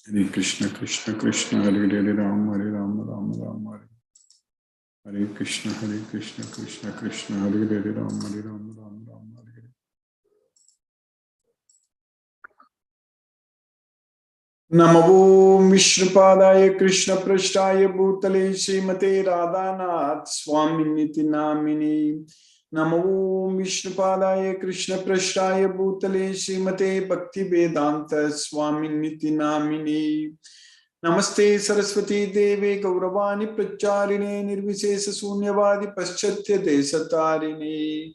Hare Krishna, Krishna Krishna, Hare Hare Ram, Hare Ram, Ram Ram, Hare Hare Krishna, Krishna Krishna, Hare Hare Ram, Hare Ram, Ram Ram, Hare Hare. Namo Vishnupadaya Krishna Prashtaya Bhutale Srimate Radhanath Swaminiti Namini. Namo Vishnupadaya Krishna Prashtaya Bhutale Srimate Bhakti Vedanta Swaminiti Namini. Namaste Saraswati Devi Gauravani Pracharine Nirvishesha Sunyavadi Paschatya Desatarine.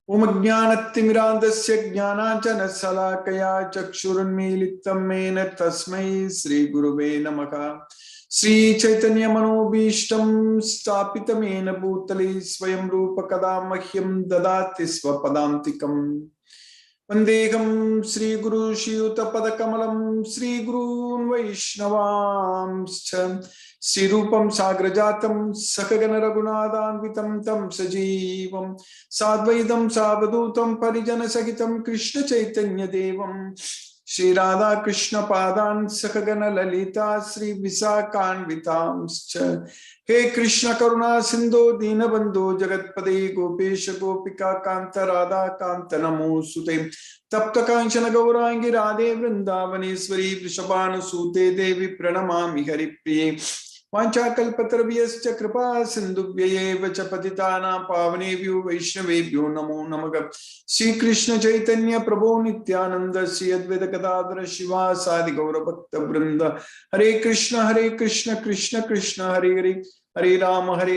Om Jnanatimirandasya Jnananjana Salakaya Chakshurunmilitam Mena Tasmai Sri Guruve Namaha. Sri Chaitanya Manobhishtam Stapitamena Bhutale Swayam Rupa Kadamahyam Dadati Swapadantikam. Vandeham Sri Guru Shiyuta Padakamalam Sri Gurun Vaishnavamscha Sri Rupam Sagrajatam Sakagana Raghunathanvitam Tam Sajivam Sadvaidam Savadutam Parijana Sagitam Krishna Chaitanya Devam Sri Radha Krishna Padan Sakagana Lalita Sri Visakanvitamscha. He Krishna Karuna Sindhu Dinabandhu Jagatpade Gopesha Gopika Kanta Radha Kanta Namo Sute Tapta Kanchana Gaurangi Radhe Vrindavaneshwari Vrishabhanu Sute Devi Pranamami Haripriye Vanchakalpatarvyascha Kripa Sindhubhyaye Vachapatitana Pavanebhyo Vaishnavebhyo Namo Namaha. Sri Krishna Chaitanya Prabhu Nityananda Sri Advaita Gadadhara Shiva Sadi Gaura Bhakta Vrinda. Hare Krishna Krishna Krishna Hare Hare Hare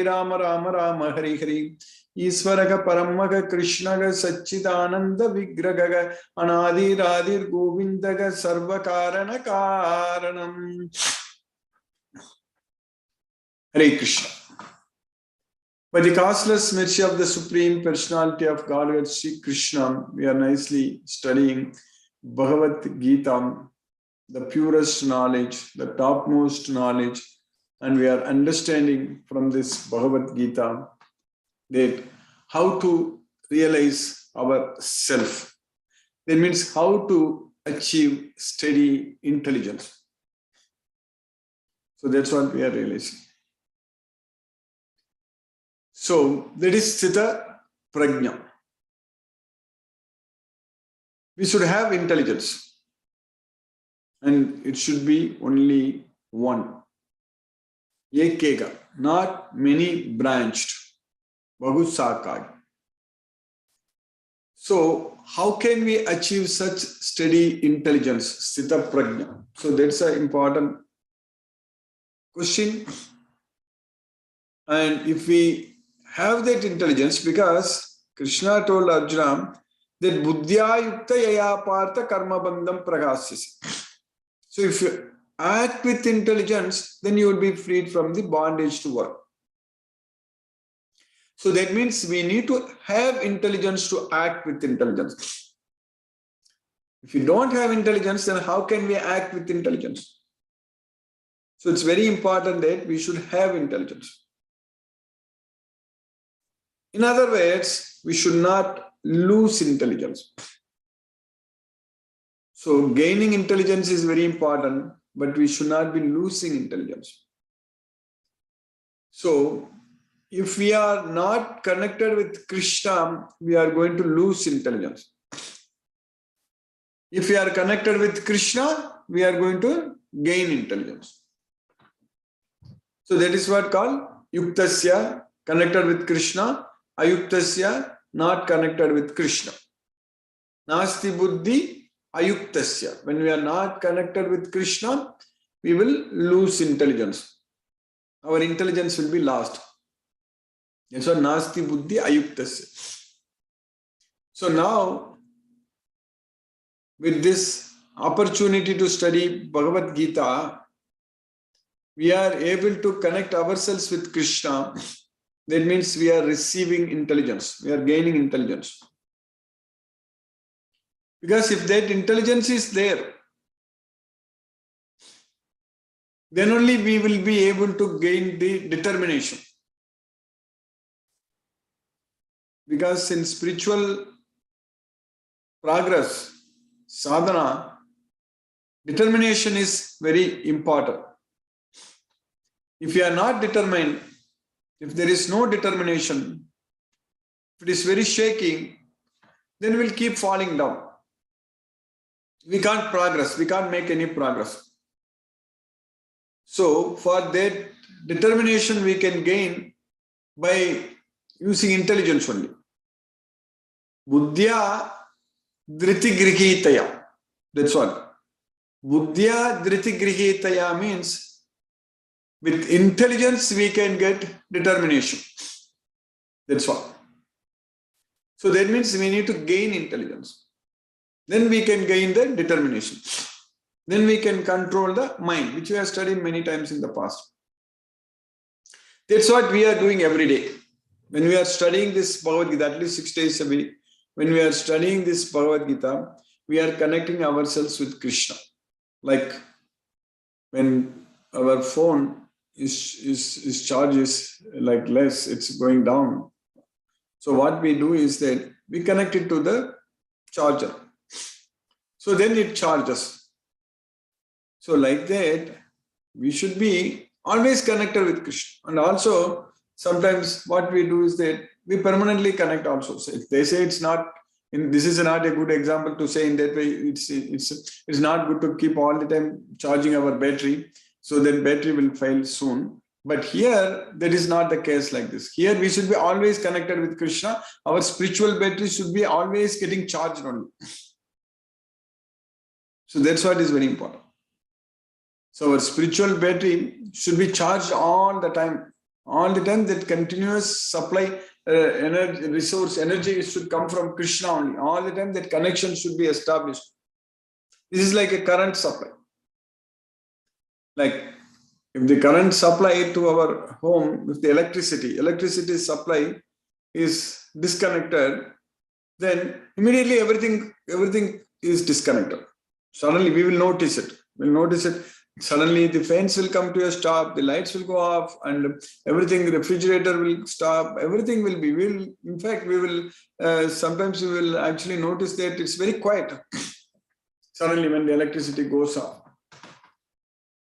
Rama Rama Rama Hare Hare. Isvaraga Paramaga Krishnaga Satchidananda Vigraga Anadi Radhir Govindaga Sarvakarana Karanam. Hare Krishna. By the causeless mercy of the Supreme Personality of Godhead, Sri Krishna, we are nicely studying Bhagavad Gita, the purest knowledge, the topmost knowledge, and we are understanding from this Bhagavad Gita that how to realize our self. That means how to achieve steady intelligence. So that's what we are realizing. So that is Sthita Prajna. We should have intelligence. And it should be only one. Ekega, not many branched. Bahusakad. So how can we achieve such steady intelligence? Sthita Prajna. So that's an important question. And if we have that intelligence, because Krishna told Arjuna that buddhya yukta yaya partha karma bandham pragasyasi. So if you act with intelligence, then you will be freed from the bondage to work. So that means we need to have intelligence to act with intelligence. If you don't have intelligence, then how can we act with intelligence? So it's very important that we should have intelligence. In other words, we should not lose intelligence. So gaining intelligence is very important, but we should not be losing intelligence. So if we are not connected with Krishna, we are going to lose intelligence. If we are connected with Krishna, we are going to gain intelligence. So that is what called yuktasya, connected with Krishna, ayuktasya, not connected with Krishna. Nasti buddhi ayuktasya. When we are not connected with Krishna, we will lose intelligence. Our intelligence will be lost. That's why nasti buddhi ayuktasya. So now, with this opportunity to study Bhagavad Gita, we are able to connect ourselves with Krishna. That means we are receiving intelligence. We are gaining intelligence. Because if that intelligence is there, then only we will be able to gain the determination. Because in spiritual progress, sadhana, determination is very important. If you are not determined, if there is no determination, if it is very shaking, then we'll keep falling down. We can't progress. We can't make any progress. So for that determination, we can gain by using intelligence only. Buddhya dhriti grihitaya. That's what. Buddhya dhriti grihitaya means with intelligence we can get determination. That's what. So that means we need to gain intelligence. Then we can gain the determination. Then we can control the mind, which we have studied many times in the past. That's what we are doing every day. When we are studying this Bhagavad Gita, at least 6 days a week, when we are studying this Bhagavad Gita, we are connecting ourselves with Krishna. Like when our phone is charge is like less, it's going down. So what we do is that we connect it to the charger. So then it charges. So like that, we should be always connected with Krishna. And also, sometimes what we do is that we permanently connect also. So if they say it's not, this is not a good example to say in that way, it's not good to keep all the time charging our battery. So then battery will fail soon. But here, that is not the case like this. Here, we should be always connected with Krishna. Our spiritual battery should be always getting charged only. So that's what is very important. So our spiritual battery should be charged all the time. All the time, that continuous supply, energy should come from Krishna only. All the time, that connection should be established. This is like a current supply. Like, if the current supply to our home, if the electricity supply is disconnected, then immediately everything is disconnected. Suddenly we will notice it. We'll notice it. Suddenly the fans will come to a stop, the lights will go off, and everything, the refrigerator will stop, everything will be, sometimes we will actually notice that it's very quiet. Suddenly when the electricity goes off.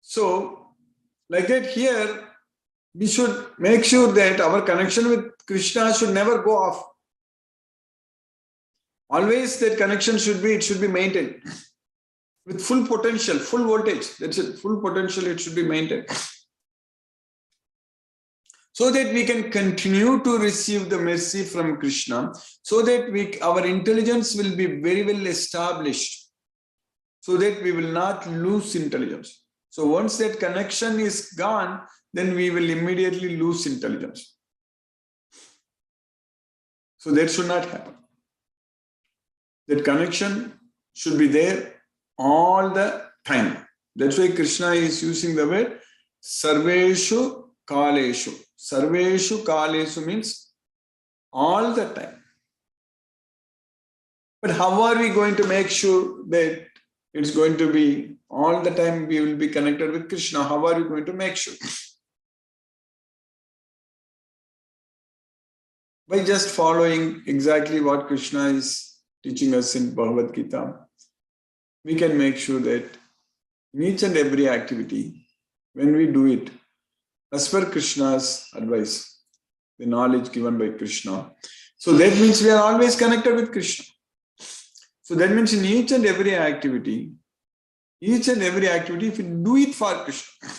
So, like that here, we should make sure that our connection with Krishna should never go off. Always that connection should be maintained. With full potential, full voltage, that's it, full potential, it should be maintained. So that we can continue to receive the mercy from Krishna, so that our intelligence will be very well established, so that we will not lose intelligence. So once that connection is gone, then we will immediately lose intelligence. So that should not happen. That connection should be there all the time. That's why Krishna is using the word Sarveshu Kaleshu. Sarveshu Kaleshu means all the time. But how are we going to make sure that it's going to be all the time we will be connected with Krishna? How are you going to make sure? By just following exactly what Krishna is teaching us in Bhagavad Gita, we can make sure that in each and every activity, when we do it, as per Krishna's advice, the knowledge given by Krishna, so that means we are always connected with Krishna. So that means in each and every activity, if we do it for Krishna,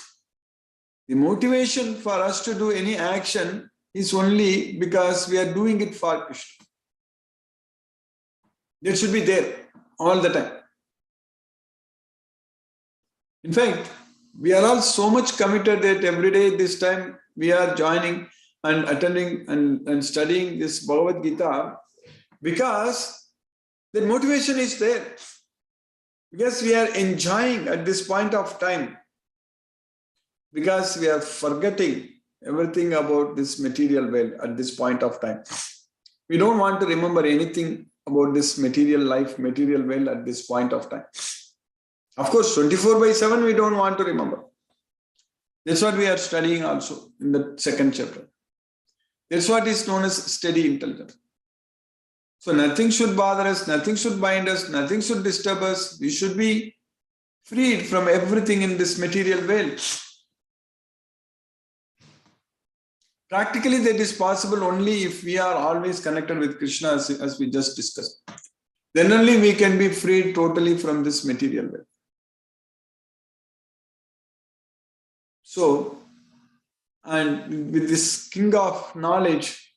the motivation for us to do any action is only because we are doing it for Krishna. That should be there all the time. In fact, we are all so much committed that every day this time we are joining and attending and studying this Bhagavad Gita because the motivation is there. Because we are enjoying at this point of time. Because we are forgetting everything about this material world at this point of time. We don't want to remember anything about this material life, material world at this point of time. Of course, 24/7 we don't want to remember. That's what we are studying also in the 2nd chapter. That's what is known as steady intelligence. So nothing should bother us, nothing should bind us, nothing should disturb us. We should be freed from everything in this material world. Practically, that is possible only if we are always connected with Krishna, as we just discussed. Then only we can be freed totally from this material world. So, and with this king of knowledge,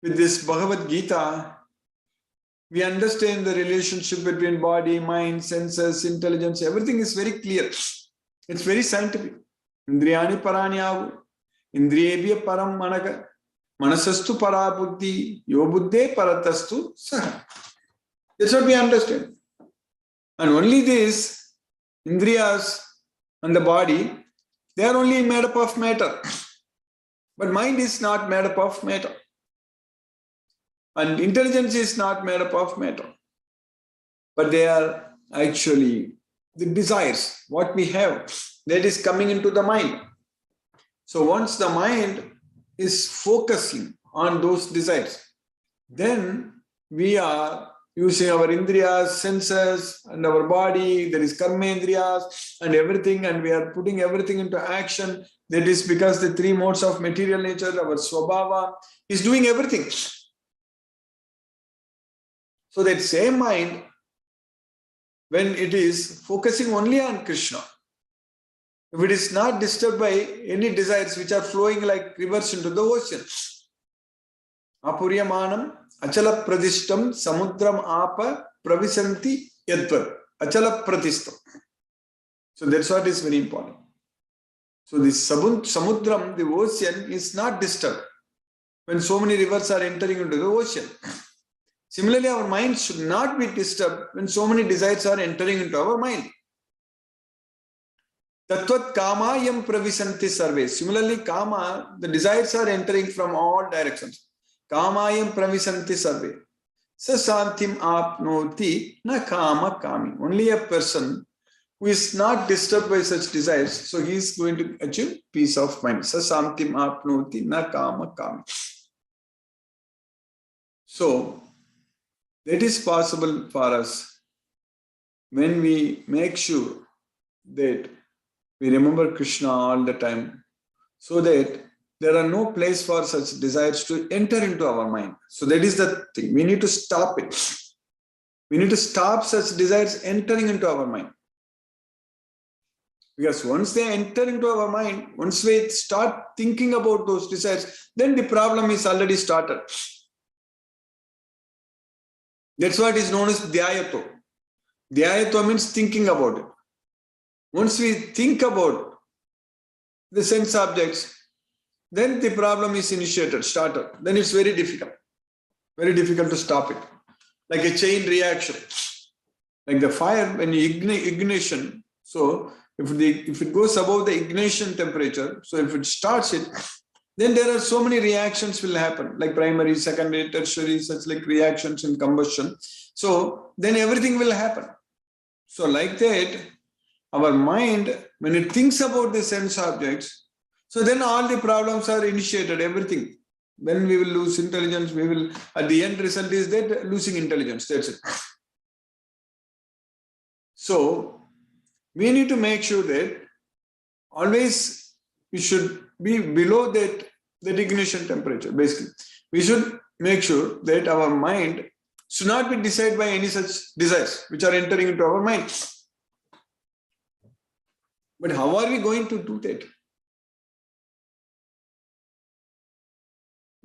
with this Bhagavad Gita, we understand the relationship between body, mind, senses, intelligence. Everything is very clear. It's very scientific. Indriyani paranyavu, indriyebhya param managa, manasastu para buddhi, yo buddhe paratastu saha. That's what we understand. And only this, indriyas and the body, they are only made up of matter. But mind is not made up of matter. And intelligence is not made up of matter. But they are actually the desires, what we have, that is coming into the mind. So once the mind is focusing on those desires, then we are using our indriyas, senses, and our body, there is karmendriyas and everything, and we are putting everything into action. That is because the three modes of material nature, our swabhava, is doing everything. So that same mind, when it is focusing only on Krishna, if it is not disturbed by any desires which are flowing like rivers into the ocean, apuryamanam achala pradishtam samudram apa pravisanti yadvat achala pradishtam. So that's what is very important. So this samudram, the ocean, is not disturbed when so many rivers are entering into the ocean. Similarly, our mind should not be disturbed when so many desires are entering into our mind. Tatvat kama yam pravisanti sarve. Similarly, kama, the desires are entering from all directions. Kama yam pravisanti sarve. Sasantim apnoti na kama kami. Only a person who is not disturbed by such desires, so he is going to achieve peace of mind. Sasantim apnoti na kama kami. So, that is possible for us when we make sure that we remember Krishna all the time, so that there are no place for such desires to enter into our mind. So that is the thing. We need to stop it. We need to stop such desires entering into our mind. Because once they enter into our mind, once we start thinking about those desires, then the problem is already started. That's what is known as dhyayato. Dhyayato means thinking about it. Once we think about the sense objects, then the problem is started. Then it's very difficult to stop it. Like a chain reaction. Like the fire, when you ignition, so if it goes above the ignition temperature, so if it starts it, then there are so many reactions will happen, like primary, secondary, tertiary, such like reactions in combustion. So then everything will happen. So like that, our mind, when it thinks about the sense objects, so then all the problems are initiated, everything. When we will lose intelligence, we will, at the end result is that losing intelligence, that's it. So we need to make sure that always we should be below that ignition temperature, basically. We should make sure that our mind should not be decided by any such desires which are entering into our mind. But how are we going to do that?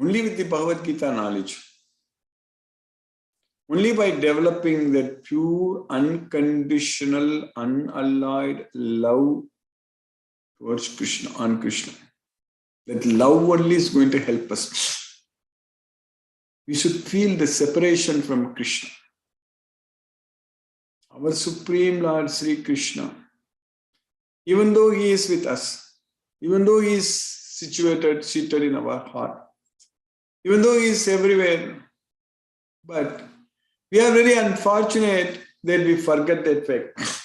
Only with the Bhagavad Gita knowledge. Only by developing that pure, unconditional, unalloyed love towards Krishna, on Krishna. That love only is going to help us. We should feel the separation from Krishna. Our Supreme Lord Sri Krishna, even though He is with us, even though He is seated in our heart, even though He is everywhere, but we are very unfortunate that we forget that fact.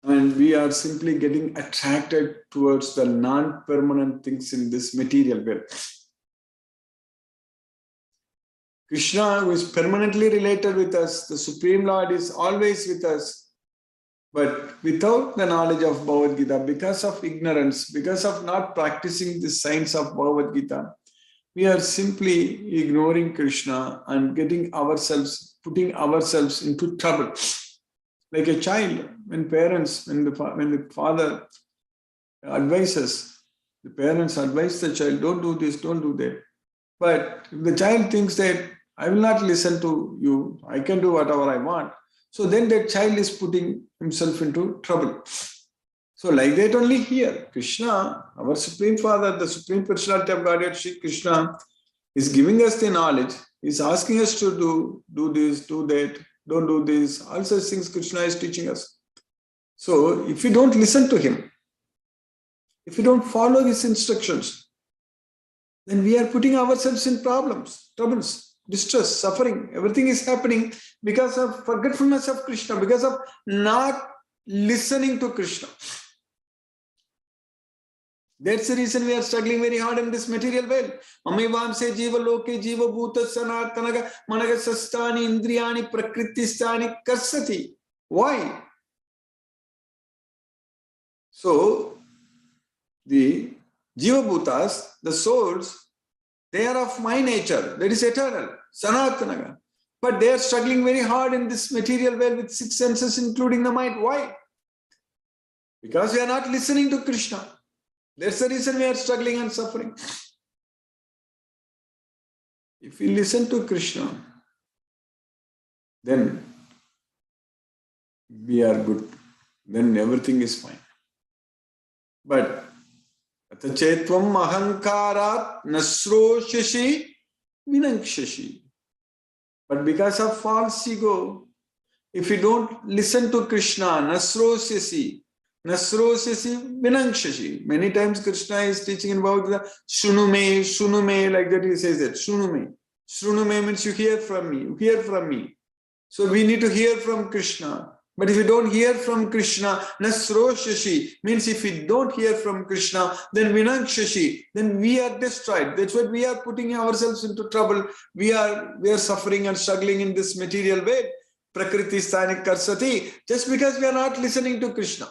And we are simply getting attracted towards the non-permanent things in this material world. Krishna, who is permanently related with us, the Supreme Lord is always with us. But without the knowledge of Bhagavad Gita, because of ignorance, because of not practicing the science of Bhagavad Gita, we are simply ignoring Krishna and putting ourselves into trouble. Like a child, when the father advises, the parents advise the child, don't do this, don't do that. But if the child thinks that I will not listen to you, I can do whatever I want, so then that child is putting himself into trouble. So like that only here, Krishna, our Supreme Father, the Supreme Personality of Godhead, Shri Krishna, is giving us the knowledge. He's asking us to do this, do that, don't do this. All such things Krishna is teaching us. So if we don't listen to him, if we don't follow his instructions, then we are putting ourselves in problems, troubles, distress, suffering. Everything is happening because of forgetfulness of Krishna, because of not listening to Krishna. That's the reason we are struggling very hard in this material world. Mamivamse jiva loke jiva bhuta sanatanaga managa sastani indriyani prakriti karsati. Why? So, the jiva bhutas, the souls, they are of my nature, that is eternal, sanatanaga. But they are struggling very hard in this material world with six senses, including the mind. Why? Because we are not listening to Krishna. That's the reason we are struggling and suffering. If we listen to Krishna, then we are good. Then everything is fine. But atachetvam ahankarat nasroshashi vinakshashi. But because of false ego, if you don't listen to Krishna, nasroshashi vinakshashi. Many times Krishna is teaching about the shunume, like that he says that, shunume. Shunume means you hear from me. So we need to hear from Krishna. But if you don't hear from Krishna, nasroshashi means if we don't hear from Krishna, then vinakshashi, then we are destroyed. That's what we are putting ourselves into trouble. We are suffering and struggling in this material world. Prakriti sthanik karsati, just because we are not listening to Krishna.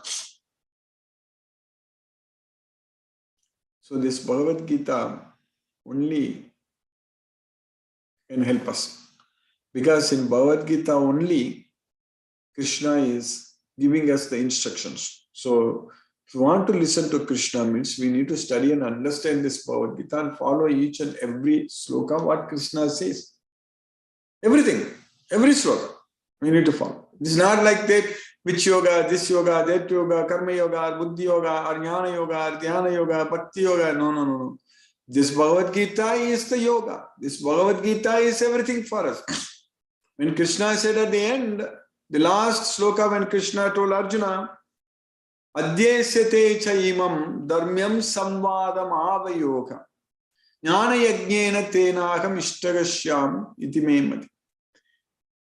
So this Bhagavad Gita only can help us. Because in Bhagavad Gita only, Krishna is giving us the instructions. So if you want to listen to Krishna, means we need to study and understand this Bhagavad Gita and follow each and every sloka what Krishna says. Everything, every sloka, we need to follow. It's not like that, which yoga, this yoga, that yoga, karma yoga, buddhi yoga, or jnana yoga, or dhyana yoga, bhakti yoga. No. This Bhagavad Gita is the yoga. This Bhagavad Gita is everything for us. When Krishna said at the end, the last sloka, when Krishna told Arjuna, Adyesyate cha imam dharmyam samvadam avayoga jnana yajnena tenaham ishtagashyam iti memati.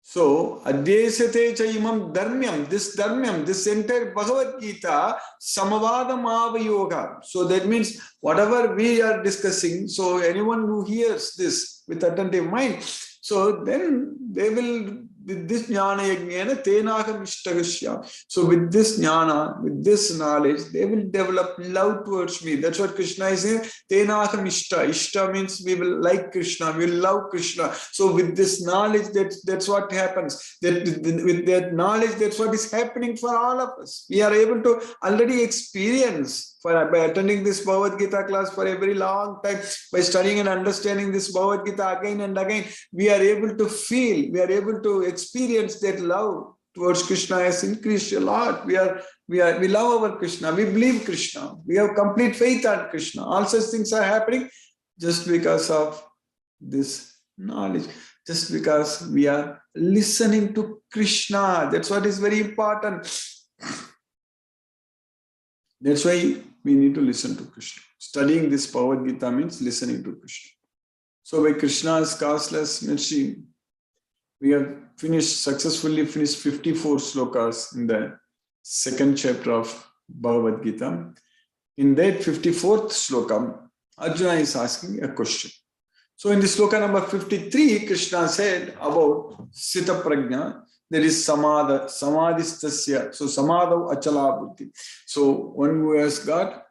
So, Adyesyate cha imam dharmyam, this entire Bhagavad Gita, samavadam avayoga. So that means whatever we are discussing, so anyone who hears this with attentive mind, so then they will, with this jnana yajnana tenaham ishtagasya. So with this jnana, with this knowledge, they will develop love towards me. That's what Krishna is saying. Tenaham ishta. Ishta means we will like Krishna, we will love Krishna. So with this knowledge, that's what happens. With that knowledge, that's what is happening for all of us. We are able to already experience by attending this Bhagavad Gita class for a very long time, by studying and understanding this Bhagavad Gita again and again, we are able to feel, we are able to experience that love towards Krishna has increased a lot. We love our Krishna, we believe Krishna, we have complete faith on Krishna. All such things are happening just because of this knowledge, just because we are listening to Krishna. That's what is very important. That's why we need to listen to Krishna. Studying this Bhagavad Gita means listening to Krishna. So by Krishna's causeless mercy, we have successfully finished 54 slokas in the second chapter of Bhagavad Gita. In that 54th sloka, Arjuna is asking a question. So in the sloka number 53, Krishna said about Sita Prajna. there is samadha, samadhistasya. So samadha achala buddhi. So one who has got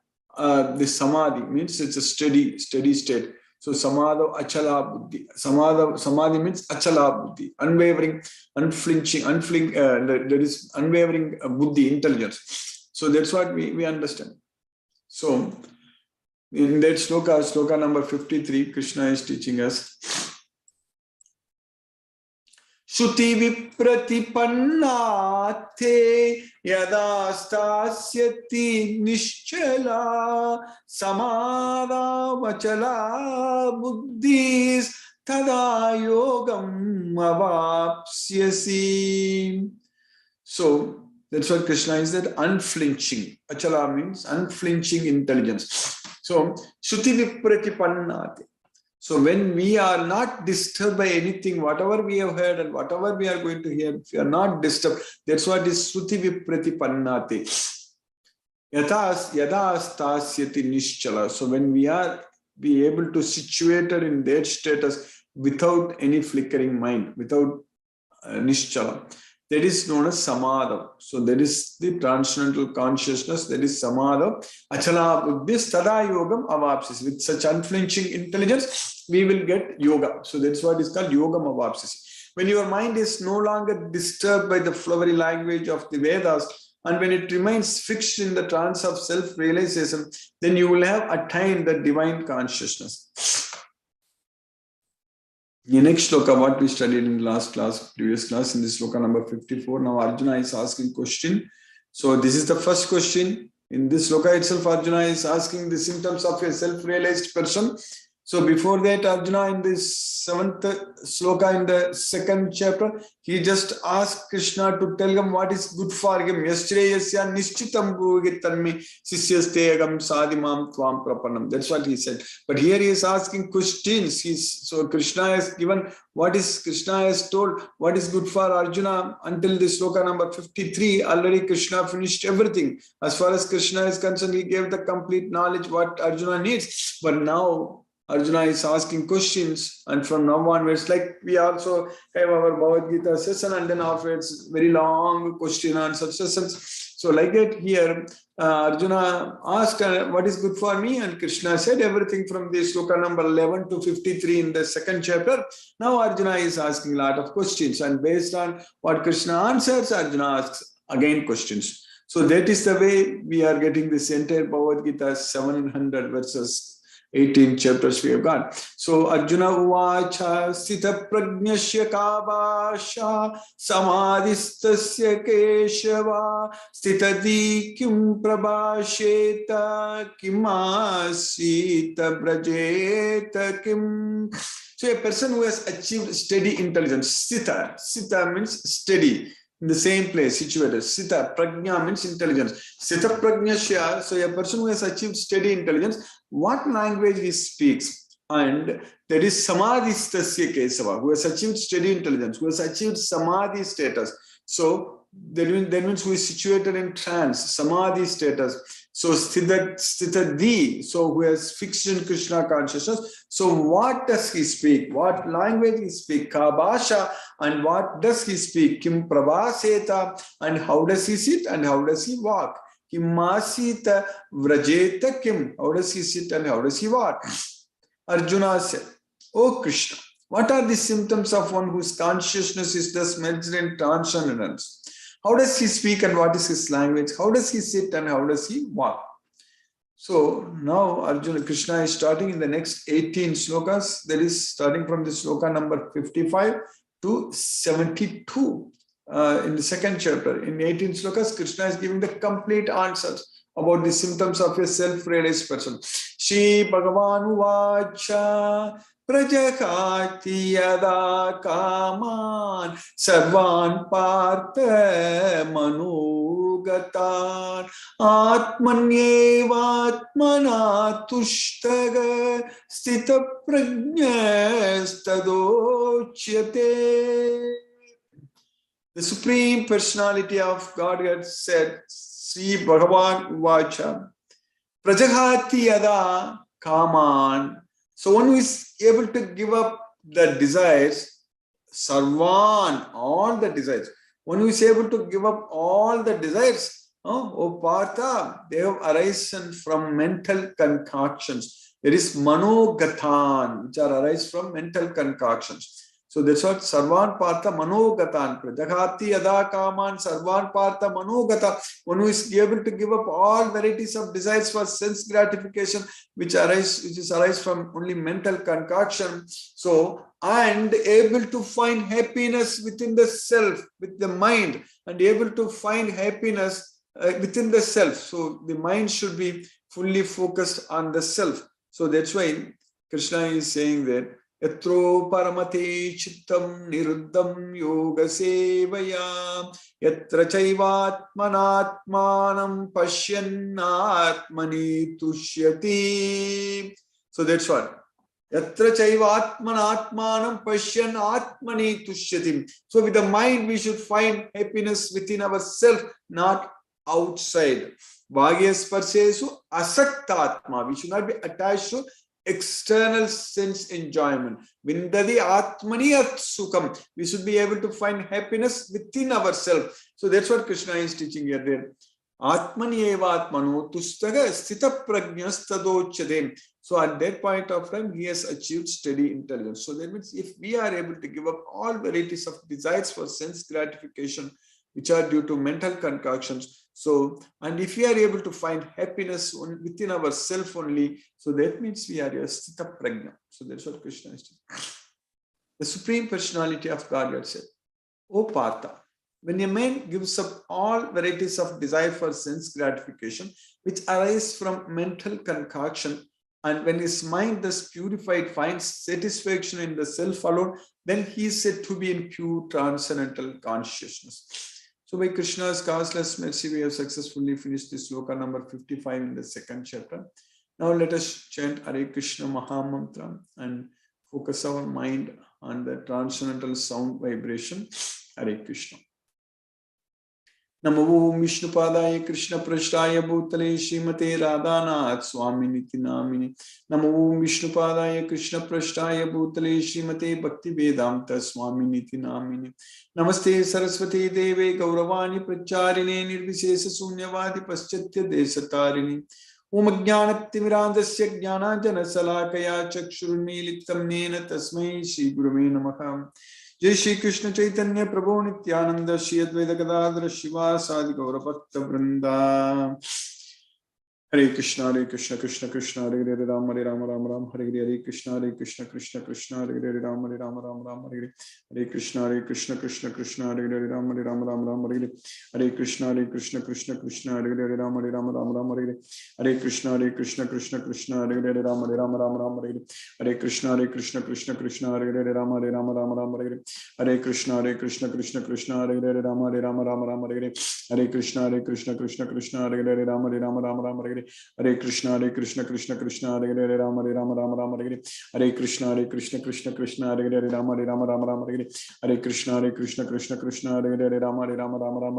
this samadhi means it's a steady state. So samadha achala buddhi. Samadhi means achala buddhi, unwavering, unflinching, there is unwavering buddhi, intelligence. So that's what we understand. So in that sloka number 53, Krishna is teaching us. Shruti vipratipanna yada stasyati nischala samadha vachala buddhis tada yogam avapsyasi. So that's what Krishna is, that unflinching. Achala means unflinching intelligence. So Shruti vipratipanna. So when we are not disturbed by anything, whatever we have heard and whatever we are going to hear, if we are not disturbed, that's what is Shruti Vipratipannati. Yada stasyati nischala. So when we are be able to situate her in that status without any flickering mind, without nischala, that is known as samadha. So that is the transcendental consciousness, that is samadha. Achala buddhis tada yogam avapsis. With such unflinching intelligence, we will get yoga. So that's what is called yogam avapsis. When your mind is no longer disturbed by the flowery language of the Vedas, and when it remains fixed in the trance of self-realization, then you will have attained the divine consciousness. The next sloka, what we studied in the previous class, in this sloka number 54, now Arjuna is asking question. So this is the first question. In this sloka itself, Arjuna is asking the symptoms of a self-realized person. So before that, Arjuna in this 7th sloka in the 2nd chapter, he just asked Krishna to tell him what is good for him. Yashreyasya nishchitam bhugitanmi sisyasteyagam sadimam tvam prapanam. That's what he said. But here he is asking questions. So Krishna has given Krishna has told what is good for Arjuna until this sloka number 53. Already Krishna finished everything. As far as Krishna is concerned, he gave the complete knowledge what Arjuna needs. But now Arjuna is asking questions, and from now onwards, like we also have our Bhagavad Gita session, and then afterwards very long question answer sessions. So like that here, Arjuna asked what is good for me, and Krishna said everything from the sloka number 11 to 53 in the 2nd chapter. Now Arjuna is asking a lot of questions, and based on what Krishna answers, Arjuna asks again questions. So that is the way we are getting this entire Bhagavad Gita 700 verses. 18 chapters we have got. So Arjuna uvacha sthita prajnasya kabasha samadhistasya keshava sthitadi kim prabhasheta kim asita brajeta kim. So a person who has achieved steady intelligence, sthita means steady, in the same place, situated. Sthita, prajna means intelligence. Sthita prajnasya, so a person who has achieved steady intelligence, what language he speaks, and there is samadhistasya kesava, who has achieved steady intelligence, who has achieved samadhi status. So that means who is situated in trance, samadhi status. So sthitadi, so who has fixed in Krishna consciousness. So what does he speak? What language he speak? Kabasha, and what does he speak? Kim prabhaseta, and how does he sit and how does he walk? Kimasita vrajeta kim, how does he sit and how does he walk? Arjuna said, "O Krishna, what are the symptoms of one whose consciousness is thus merged in transcendence? How does he speak and what is his language? How does he sit and how does he walk?" So now Krishna is starting in the next 18 slokas, that is starting from the sloka number 55 to 72 in the 2nd chapter. In 18 slokas, Krishna is giving the complete answers about the symptoms of a self-realized person. Shri Bhagavan Vacha Prajakati yada kaman sarvan partha manugatan atmanyevatmana tushtaga stita prajnastadochyate. The Supreme Personality of Godhead said, Sri Bhagavan Vacha Prajahati yada kaman. So one who is able to give up the desires, sarvan, all the desires. one who is able to give up all the desires. Oh Partha, they have arisen from mental concoctions. There is manogatan, which are arise from mental concoctions. So that's what Sarvan Partha Manogatan. Prajahati Yada Kaman Sarvan Partha Manogata. One who is able to give up all varieties of desires for sense gratification, which arise from only mental concoction. So, and able to find happiness within the self, with the mind, and able to find happiness within the self. So the mind should be fully focused on the self. So that's why Krishna is saying that Yatro paramate chittam niruddham yoga sevaya yatra chaivatmanatmanam pashyannatmani tushyati. So that's what. Yatra chaivatmanatmanam pashyannatmani tushyati. So with the mind we should find happiness within ourselves, not outside. Bhagyasparsesu asaktatma. We should not be attached to external sense enjoyment. Vindadi atmani atsukam. We should be able to find happiness within ourselves. So that's what Krishna is teaching here there. Atmani eva atmano tustaga sthita prajnastadochade. So at that point of time, he has achieved steady intelligence. So that means if we are able to give up all varieties of desires for sense gratification, which are due to mental concoctions. So, and if we are able to find happiness within ourselves only, so that means we are a sthita prajna. So that's what Krishna is doing. The Supreme Personality of Godhead said, O Partha, when a man gives up all varieties of desire for sense gratification, which arise from mental concoction, and when his mind thus purified finds satisfaction in the self alone, then he is said to be in pure transcendental consciousness. So by Krishna's causeless mercy, we have successfully finished this sloka number 55 in the second chapter. Now let us chant Hare Krishna Maha Mantra and focus our mind on the transcendental sound vibration. Hare Krishna. Namo Vishnupadaya Krishna Prashtaya Bhutale Srimate Radhanath Swaminiti Namini. Namo Vishnupadaya Krishna Prashtaya Bhutale Srimate Bhakti Vedanta Swaminiti Namini. Namaste Saraswati Deve Gauravani Pracharine Nirvishesha Sunyavadi Paschatya Desatarini. Om Jnanatimirandasya Jnananjana Salakaya Chakshurunmilitam Nena Tasmai Shri Gurave Namaha. Jai Shri Krishna Chaitanya Prabhu Nityananda Shri Advaita Gadadhara Shiva Sadi Gaura Bhakta Vrinda. Hare Krishna Krishna Krishna Hare Hare Ram Hare Ram Ram Ram Hare Hare Krishna Krishna Krishna Hare Hare Ram Hare Ram Ram Ram Hare Hare Krishna Krishna Krishna Hare Hare Ram Hare Ram Ram Ram Hare Hare Krishna Krishna Krishna Hare Hare Ram Hare Ram Ram Ram Hare Hare Krishna Krishna Krishna Hare Hare Ram Hare Ram Ram Ram Hare Hare Krishna Krishna Krishna Hare Hare Ram Hare Ram Ram Ram Hare Hare Krishna Krishna Krishna Hare Hare Ram Hare Ram Ram Ram Hare Hare Krishna Krishna Krishna Hare Hare Ram Hare Ram Ram Ram Hare Hare Krishna Krishna Krishna Hare Hare Ram Hare Ram Ram Ram Hare Hare Krishna Krishna Krishna Hare Hare Ram Hare Ram Ram Ram Hare Hare Krishna Krishna Krishna Hare Hare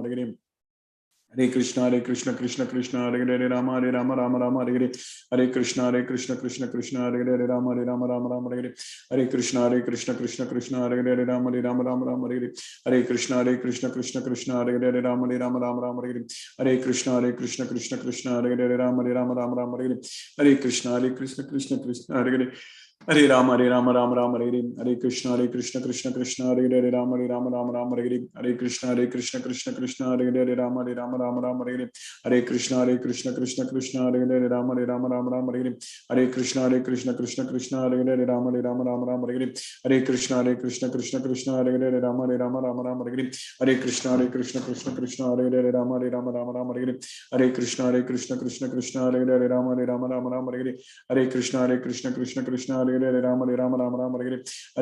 Ram Hare Ram Ram Ram Hare Hare Krishna Krishna Krishna Hare Hare Ram Hare Ram Ram Ram Hare Hare Krishna Krishna Krishna Hare Hare Ram Hare Ram Ram Ram Hare Hare Krishna Krishna Krishna Hare Hare Ram Hare Ram Ram Ram Hare Hare Krishna Krishna Krishna Hare Hare Ram Hare Ram Ram Ram Hare Hare Krishna Krishna Krishna Hare Hare Ram Hare Ram Ram Ram Hare Hare Krishna Krishna Krishna Hare Hare Hare Ram Ram Ram Hare Hare Krishna Krishna Krishna Hare Hare Ram Ram Ram Hare Hare Krishna Krishna Krishna Hare Hare Ram Ram Ram Hare Hare Krishna Krishna Krishna Hare Hare Ram Ram Ram Hare Hare Krishna Krishna Krishna Hare Hare Ram Ram Ram Hare Hare Krishna Krishna Krishna Hare Hare Ram Ram Ram Hare Hare Krishna Krishna Krishna Hare Hare Ram Ram Ram Hare Hare Krishna Krishna Krishna Hare Hare Ram Ram Ram Hare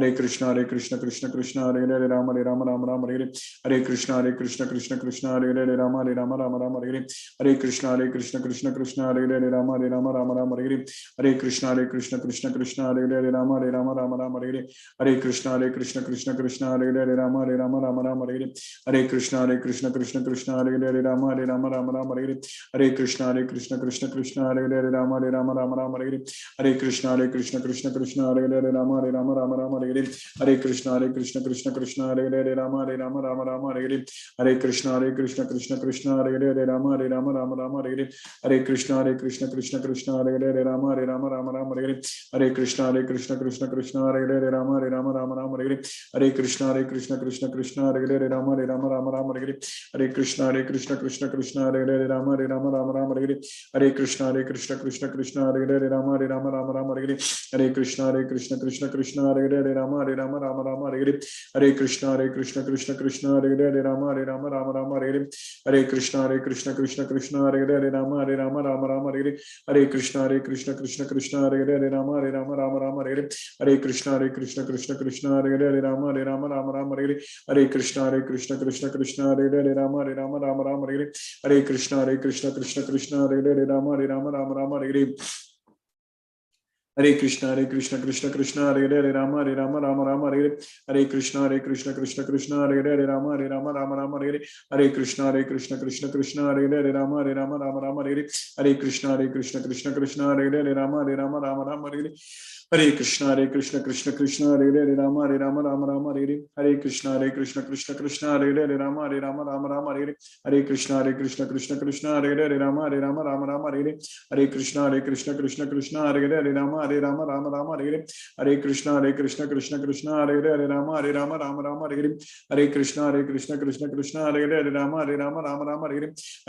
Hare Krishna Krishna Krishna Hare Hare Ram Ram Ram Hare Hare Krishna Krishna Krishna Hare Hare Ram Ram Ram Hare Hare Krishna Krishna Krishna Hare Hare Ram Ram Ram Hare Hare Krishna Krishna Krishna Hare Hare Ram Ram Ram Hare Hare Krishna Krishna Krishna Hare Hare Ram Ram Ram Hare Hare Krishna Krishna Krishna Hare Hare Ram Ram Ram Hare Hare Krishna Krishna Krishna Hare Hare Ram Ram Ram Hare Hare Krishna Krishna Krishna Hare Hare Ram Ram Ram Hare Hare Krishna Krishna Krishna Krishna Hare Hare Ram Ram Ram Hare Hare Krishna Krishna Krishna Hare Hare Ram Ram Hare Hare Krishna Krishna Krishna Hare Hare Ram Ram Hare Hare Krishna Krishna Krishna Hare Hare Ram Ram Hare Hare Krishna Krishna Krishna Hare Hare Ram Ram Hare Hare Krishna Krishna Krishna Hare Hare Ram Ram Hare Hare Krishna Krishna Krishna Hare Hare Ram Ram Hare Hare Krishna Krishna Krishna Hare Hare Ram Ram Hare Hare Krishna Krishna Krishna Hare Hare Ram Ram Hare Hare Krishna Krishna Krishna Hare Hare Ram Ram Hare Hare Krishna Krishna Krishna Hare Hare Ram Ram Hare Hare Krishna Krishna Krishna Hare Hare Ram Ram Hare Hare Krishna Krishna Krishna Hare Hare Ram Ram Hare Hare Krishna Krishna Krishna Hare Hare Ram Ram Hare Hare Krishna Krishna Krishna Hare Hare Ram Ram Hare Hare Krishna Krishna Krishna Hare Hare Ram Ram Hare Hare Krishna Krishna Krishna Hare Hare Ram Ram Hare Hare Krishna Krishna Krishna Hare Hare Ram Ram Hare Hare Krishna Krishna Krishna Hare Hare Ram Ram Hare Hare Krishna Krishna Krishna Hare Hare Ram Ram Hare Hare Krishna Krishna Krishna Hare Hare Ram Ram Hare Hare Krishna Krishna Krishna Hare Hare Ram Ram Hare Hare Krishna Krishna Krishna Hare Hare Ram Ram Hare Hare Krishna Krishna Krishna Hare Hare Ram Ram Hare Hare Krishna Krishna Krishna Hare Hare Ram Ram Hare Hare Krishna Krishna Krishna Hare Hare Ram Ram Hare Hare Krishna Krishna Krishna Hare Hare Ram Ram Hare Hare Krishna Krishna Krishna Hare Hare Ram Ram Hare Hare Krishna Krishna Krishna Hare Hare Ram Ram Hare Hare Krishna Krishna Krishna Hare Hare Ram Ram Hare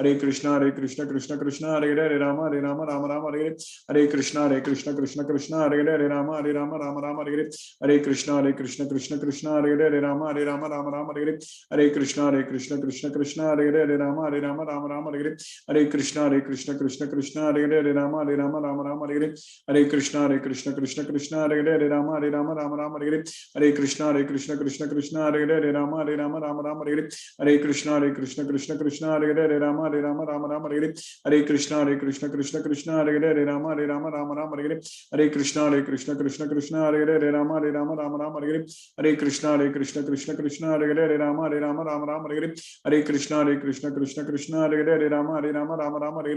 Hare Krishna Krishna Krishna Hare Hare Ram Ram Hare Hare Krishna Krishna Krishna Hare Hare Ram Ram Hare Hare Krishna Krishna Krishna Hare Hare Ram Ram Hare Hare Krishna Krishna Krishna Hare Hare Ram Ram Hare Hare Krishna Krishna Krishna Hare Hare Ram Ram Hare Hare Krishna Krishna Krishna Hare Hare Ram Ram Hare Hare Krishna Krishna Krishna Hare Hare Ram Ram Hare Hare Krishna Krishna Krishna Hare Hare Ram Ram Hare Hare Krishna Krishna Krishna Hare Hare Ram Ram Hare Hare Krishna Krishna Krishna Hare Hare Ram Ram Hare Hare Krishna Krishna Krishna Hare Hare Ram Ram Hare Hare Krishna Krishna Krishna Hare Hare Ram Ram Hare Hare Krishna Krishna Krishna Hare Hare Ram Ram Hare Hare Krishna Krishna Krishna Hare Hare Ram Ram Hare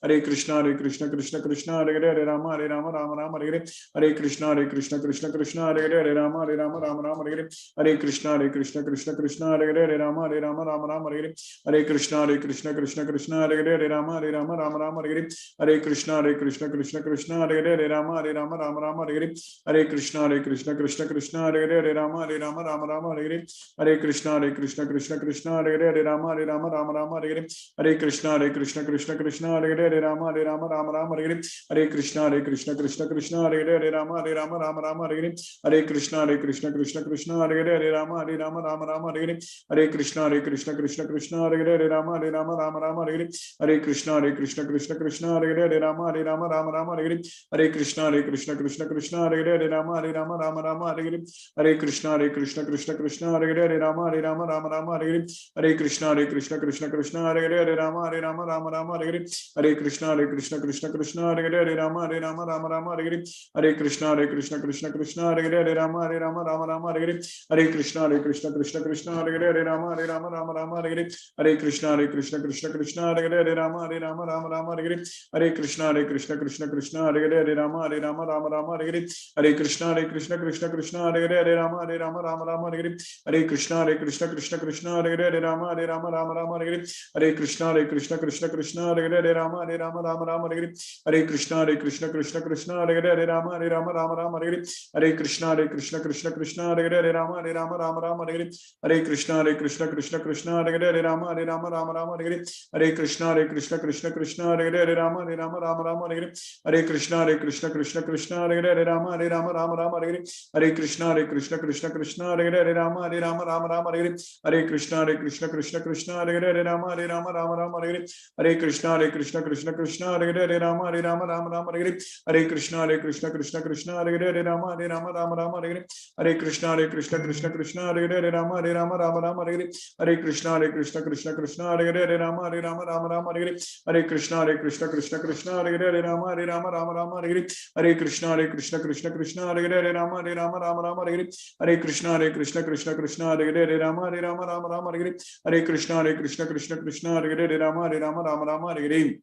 Hare Krishna Krishna Krishna Hare Hare Ram Ram Hare Hare Krishna Krishna Krishna Hare Hare Ram Ram Hare Hare Krishna Krishna Krishna Hare Hare Ram Ram Hare Hare Krishna Krishna Krishna Hare Hare Ram Ram Hare Hare Krishna Krishna Krishna Hare Hare Ram Ram Hare Hare Krishna Krishna Krishna Hare Hare Ram Ram Hare Hare Krishna Krishna Krishna Hare Hare Ram Ram Hare Hare Krishna Krishna Krishna Hare Hare Ram Ram Hare Hare Krishna Krishna Krishna Hare Hare Ram Ram Hare Hare Krishna Krishna Krishna Hare Hare Ram Ram Hare Hare Krishna Krishna Krishna Hare Hare Ram Ram Hare Hare Krishna Krishna Krishna Hare Hare Ram Ram Hare Hare Krishna Krishna Krishna Hare Hare Ram Ram Hare Hare Krishna Krishna Krishna Hare Hare Ram Ram Hare Hare Krishna Krishna Krishna Hare Hare Ram Ram Hare Hare Krishna Krishna Krishna Hare Hare Ram Ram Hare Hare Krishna Krishna Krishna Hare Hare Ram Ram Hare Hare Krishna Krishna Krishna Hare Hare Ram Ram Hare Hare Krishna Krishna Krishna Hare Hare Ram Ram Hare Hare Krishna Krishna Krishna Hare Hare Ram Ram Hare Hare Krishna Krishna Krishna Hare Hare Ram Ram Hare Hare Krishna Krishna Krishna Hare Hare Ram Ram Hare Hare Krishna Krishna Krishna Hare Hare Ram Ram Hare Hare Krishna Krishna Krishna Hare Hare Ram Ram Hare Hare Krishna Krishna Krishna Hare Hare Ram Ram Hare Hare Krishna Krishna Krishna Hare Hare Ram Ram Hare Hare Krishna Krishna Krishna Hare Hare Ram Ram Hare Hare Krishna Krishna Krishna Hare Hare Ram Ram Hare Hare Krishna Krishna Krishna Hare Hare Ram Ram Hare Hare Krishna Krishna Krishna Hare Hare Ram Ram Hare Hare Krishna Krishna Krishna Hare Hare Ram Ram Hare Hare Krishna Krishna Krishna Hare Hare Ram Ram हरे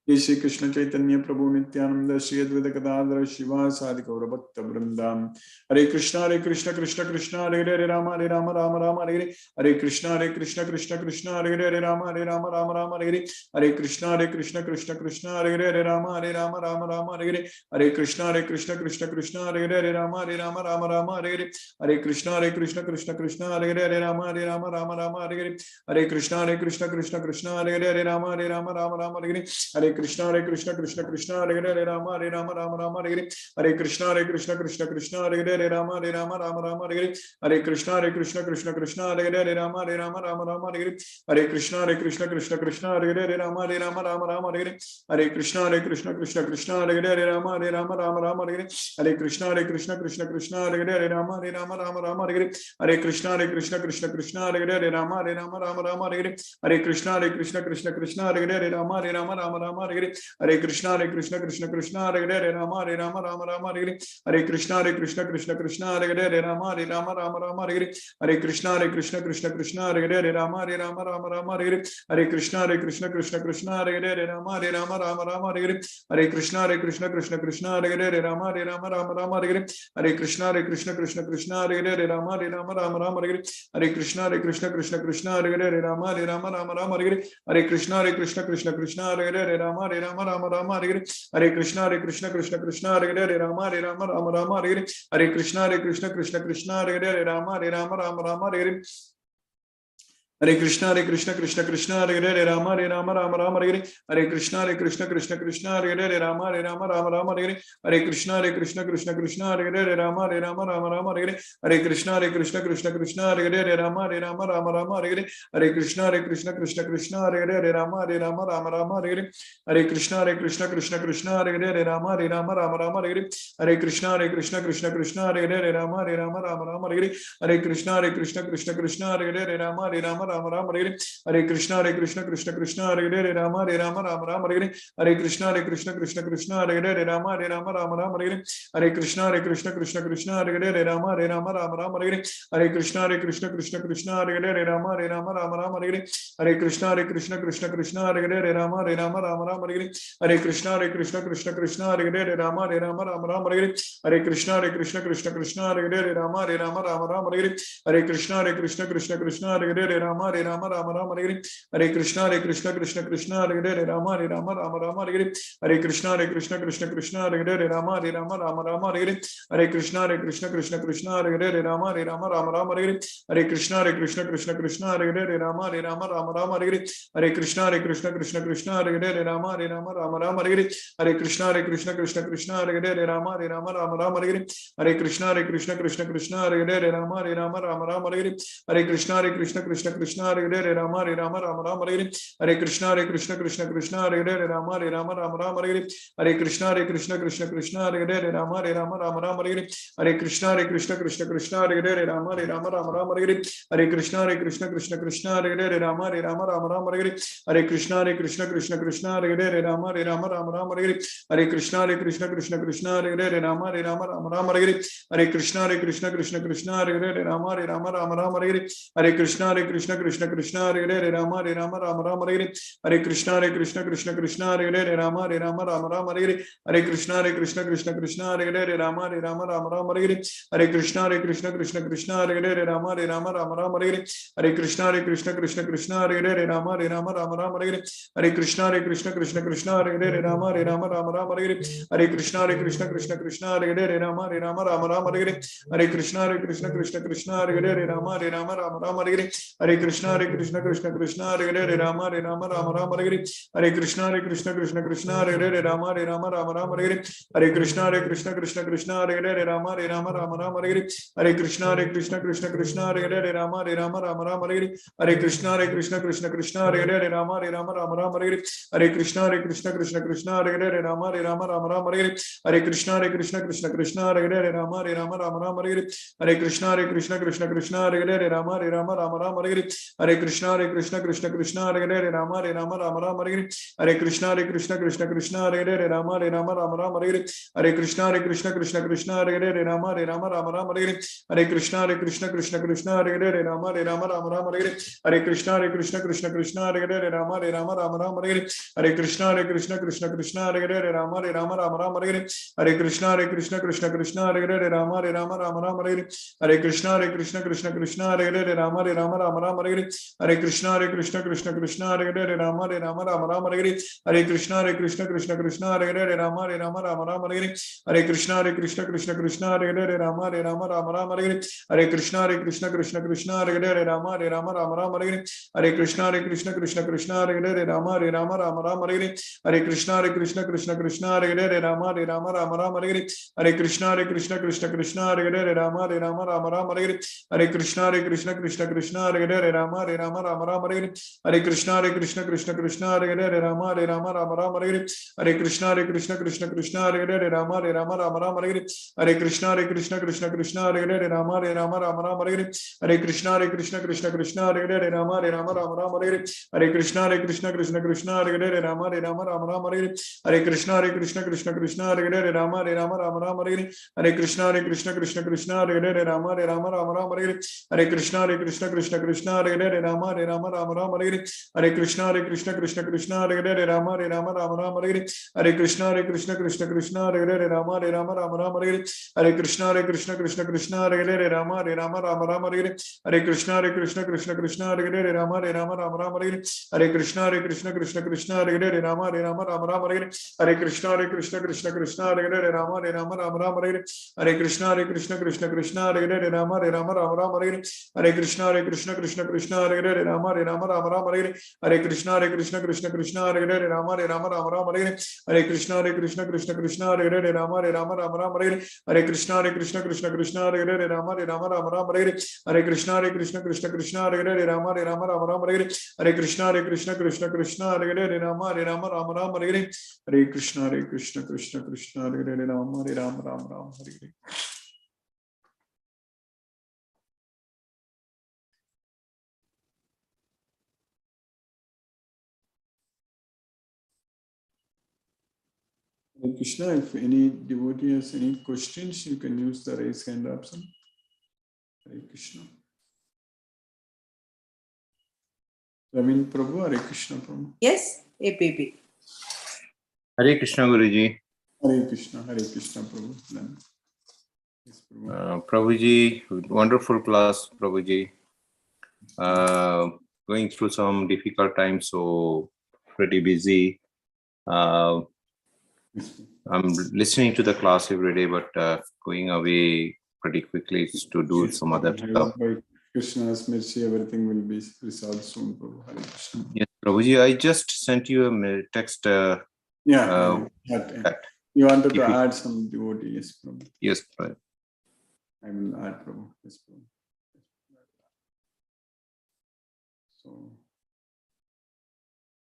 जय श्री कृष्ण चैतन्य प्रभु नित्यानंद श्री अद्वैत गदाधर शिवासादि गौर भक्त वृंदाम। हरे कृष्णा कृष्ण कृष्ण हरे हरे राम राम राम हरे हरे। हरे कृष्ण कृष्ण कृष्ण हरे हरे राम राम हरे हरे। हरे कृष्ण कृष्ण हरे हरे राम राम हरे हरे। हरे कृष्ण कृष्ण हरे हरे राम राम हरे हरे। हरे कृष्ण कृष्ण हरे हरे राम राम हरे हरे। हरे कृष्ण कृष्ण हरे हरे राम राम हरे हरे। हरे कृष्ण कृष्ण हरे हरे राम राम हरे हरे। हरे कृष्ण कृष्ण हरे हरे राम राम हरे हरे। हरे कृष्ण कृष्ण हरे हरे राम राम हरे हरे। हरे कृष्ण कृष्ण हरे हरे राम राम हरे हरे। हरे कृष्ण कृष्ण हरे हरे राम राम हरे हरे। हरे कृष्ण कृष्ण हरे हरे राम राम हरे हरे। हरे कृष्ण कृष्ण हरे हरे राम राम हरे हरे। हरे कृष्ण कृष्ण हरे हरे राम राम हरे हरे। हरे कृष्ण कृष्ण हरे हरे राम राम हरे हरे। हरे कृष्ण कृष्ण हरे हरे राम राम हरे हरे। हरे कृष्ण कृष्ण हरे हरे राम राम हरे हरे। हरे कृष्ण कृष्ण हरे हरे राम राम हरे हरे। हरे कृष्ण कृष्ण हरे हरे राम राम हरे हरे। हरे कृष्ण कृष्ण हरे हरे राम राम हरे हरे। हरे कृष्ण कृष्ण हरे हरे राम राम हरे हरे। हरे कृष्ण कृष्ण हरे हरे राम राम हरे हरे। हरे कृष्ण कृष्ण हरे हरे राम राम हरे हरे। हरे कृष्ण कृष्ण हरे हरे राम राम हरे हरे। हरे कृष्ण कृष्ण हरे हरे राम राम हरे हरे। हरे कृष्ण कृष्ण हरे हरे राम राम हरे हरे। हरे कृष्ण कृष्ण हरे हरे राम राम हरे हरे। हरे कृष्ण कृष्ण हरे हरे राम राम हरे हरे। हरे कृष्ण कृष्ण हरे हरे राम राम हरे हरे। हरे कृष्ण कृष्ण हरे हरे राम राम हरे हरे। हरे कृष्ण कृष्ण हरे हरे राम राम हरे हरे। हरे कृष्ण कृष्ण हरे हरे राम राम हरे हरे। हरे कृष्ण कृष्ण हरे हरे राम राम हरे हरे। हरे कृष्ण कृष्ण हरे हरे राम राम हरे हरे। हरे कृष्ण कृष्ण हरे हरे राम राम हरे हरे। हरे कृष्ण कृष्ण हरे हरे राम राम हरे हरे। हरे कृष्ण कृष्ण हरे हरे राम राम हरे हरे। हरे कृष्ण कृष्ण हरे हरे राम राम हरे हरे। हरे कृष्ण कृष्ण हरे हरे राम राम हरे हरे। हरे कृष्ण कृष्ण हरे हरे राम राम हरे हरे। हरे कृष्ण कृष्ण हरे हरे राम राम हरे हरे। हरे कृष्ण कृष्ण हरे हरे राम राम हरे हरे। हरे कृष्ण कृष्ण हरे हरे राम राम हरे हरे। हरे कृष्ण कृष्ण हरे हरे राम राम हरे हरे। हरे कृष्ण कृष्ण हरे हरे राम राम हरे हरे। हरे कृष्ण कृष्ण हरे हरे राम राम हरे हरे। हरे कृष्ण कृष्ण हरे हरे राम राम हरे हरे। हरे कृष्ण कृष्ण हरे हरे राम राम हरे हरे। हरे कृष्ण कृष्ण हरे हरे राम राम हरे हरे। हरे कृष्ण कृष्ण हरे हरे राम राम हरे हरे। हरे कृष्ण कृष्ण हरे हरे राम राम हरे हरे। हरे कृष्ण कृष्ण हरे हरे राम राम हरे हरे। हरे कृष्ण कृष्ण हरे हरे राम राम हरे हरे। हरे कृष्ण कृष्ण हरे हरे राम राम हरे हरे। हरे कृष्ण कृष्ण हरे हरे राम राम हरे हरे। हरे कृष्ण कृष्ण हरे हरे राम राम हरे हरे। हरे कृष्ण कृष्ण हरे हरे राम राम हरे हरे। हरे कृष्ण कृष्ण हरे हरे राम राम हरे हरे। हरे कृष्ण कृष्ण हरे हरे राम राम हरे हरे। हरे कृष्ण कृष्ण हरे हरे राम राम हरे हरे। हरे कृष्ण कृष्ण हरे हरे राम राम हरे हरे। हरे कृष्ण कृष्ण हरे हरे राम राम हरे हरे। हरे कृष्ण कृष्ण हरे हरे राम राम हरे हरे। हरे कृष्ण कृष्ण हरे हरे राम राम हरे हरे। हरे कृष्ण कृष्ण हरे हरे राम राम हरे हरे। हरे कृष्ण कृष्ण हरे हरे राम राम हरे हरे। हरे कृष्ण कृष्ण हरे हरे राम राम हरे हरे। हरे कृष्ण कृष्ण हरे हरे राम राम हरे हरे। हरे कृष्ण कृष्ण हरे हरे राम राम हरे हरे। हरे कृष्ण कृष्ण हरे हरे राम राम हरे हरे। हरे Krishna Krishna Hare Hare Ram Ram Hare Hare. Hare Krishna Krishna Krishna Hare Hare Hare Rama Rama Rama Hare Hare Hare Krishna Krishna Krishna Hare Hare Rama Rama Hare Hare Hare Krishna Krishna Hare Hare Rama Rama Hare Hare Hare Krishna Krishna Hare Hare Rama Rama Hare Hare Hare Krishna Krishna Hare Hare Rama Rama Hare Hare Hare Krishna Krishna Hare Hare Rama Rama Hare Hare Hare Krishna Krishna Hare Hare Rama Rama Hare Hare Hare Krishna Krishna Hare Hare Rama Rama Hare Hare Hare Krishna Krishna Hare Hare Rama Rama Hare Hare Hare Krishna Krishna Hare Hare Rama Rama Hare Hare Hare Krishna Krishna Hare Hare Rama Rama Hare Hare Hare Krishna Krishna Hare Hare Rama Rama Hare Hare Hare Krishna Krishna Hare Hare Rama Rama Hare Hare Hare Krishna Krishna Hare Hare Rama Rama Hare Hare Hare Krishna Krishna Hare Hare Rama Rama Hare Hare Hare Krishna Krishna Hare Hare Rama Rama Hare Hare Hare Krishna Krishna Hare Hare Rama Rama Hare Hare Hare Krishna Krishna Hare Hare Rama Rama Hare Hare Hare Krishna Krishna Hare Hare Rama Rama Hare Hare Hare Krishna Krishna Hare Hare Rama Rama Hare Hare Hare Krishna Krishna Hare Hare Rama Rama Hare Hare Hare Krishna Krishna Hare Hare Rama Rama Hare Hare Hare Krishna Krishna Hare Hare Rama Rama Hare Hare Hare Krishna Krishna Hare Hare Rama Rama Hare Hare Hare Krishna Krishna Hare Hare Rama Rama Hare Hare Hare Krishna Krishna Hare Hare Rama Rama Hare Hare Hare Krishna Krishna Hare Hare Rama Rama Hare Hare Hare Krishna Krishna Hare Hare Rama Rama Hare Hare Hare Krishna Krishna Hare Hare Rama Rama Hare Hare Hare Krishna Krishna Hare Hare Rama Rama Hare Hare Hare Krishna Krishna Hare Hare Rama Rama Hare Hare Hare Krishna Krishna Hare Hare Rama Rama Hare Hare Hare Krishna Krishna Hare Hare Rama Rama Hare Hare Hare Krishna Krishna Hare Hare Rama Rama Hare Hare Hare Krishna Krishna Hare Hare Rama Rama Hare Hare Hare Krishna Krishna Hare Hare Rama Rama Hare Hare Hare Krishna Krishna Hare Hare Rama Rama Hare Hare Hare Krishna Krishna Hare Hare Rama Rama Hare Hare. Hare Krishna, if any devotee has any questions, you can use the raise hand option. Hare Krishna. Ravin Prabhu, Hare Krishna Prabhu. Yes, APP. Hare Krishna Guruji. Hare Krishna Prabhu. Yes, Prabhu. Prabhuji, wonderful class, Prabhuji. Going through some difficult times, so pretty busy. I'm listening to the class every day, but going away pretty quickly to do some other stuff. By Krishna's mercy, everything will be resolved soon, Prabhu. Hare Krishna. Yes, Prabhuji, I just sent you a text. You wanted to add some devotees, Prabhu. Yes, Prabhu. I will add, Prabhu. Yes, Prabhu. So,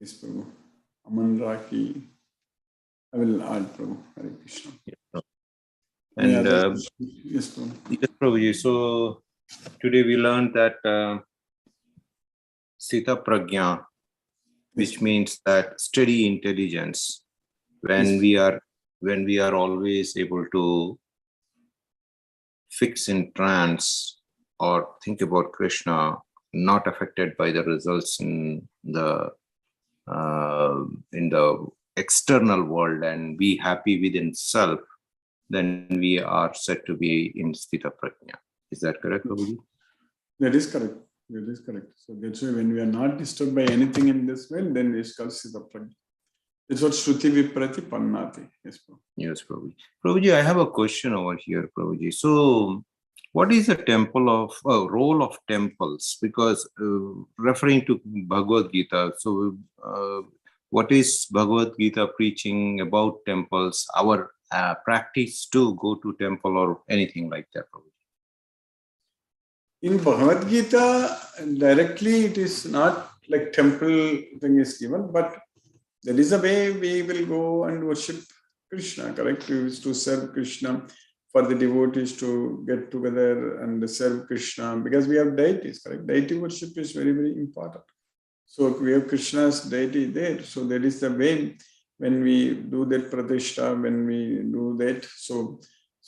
yes, Prabhu. Aman Raki. I will add, Prabhu. Hare Krishna. Yes, Prabhu. And yes, Prabhu. Yes, Prabhuji. So today we learned that Sita Prajna, which means that steady intelligence, when we are always able to fix in trance or think about Krishna, not affected by the results in the external world, and be happy within self, then we are said to be in Sthita Prajna. Is that correct, Prabhuji? That is correct. That is correct. So that's why when we are not disturbed by anything in this world, then it's called Sthita Prajna. That's what Shruti Viprati Pannati. Yes, Prabhu. Yes, Prabhuji. Prabhuji, I have a question over here, Prabhuji. So, what is the role of temples? Because referring to Bhagavad Gita, so what is Bhagavad Gita preaching about temples? Our practice to go to temple or anything like that, Prabhuji? In Bhagavad Gita, directly it is not like temple thing is given, but there is a way we will go and worship Krishna, correct? We used to serve Krishna for the devotees to get together and serve Krishna, because we have deities, correct? Deity worship is very, very important. So we have Krishna's deity there. So that is the way when we do that pratishtha, when we do that. So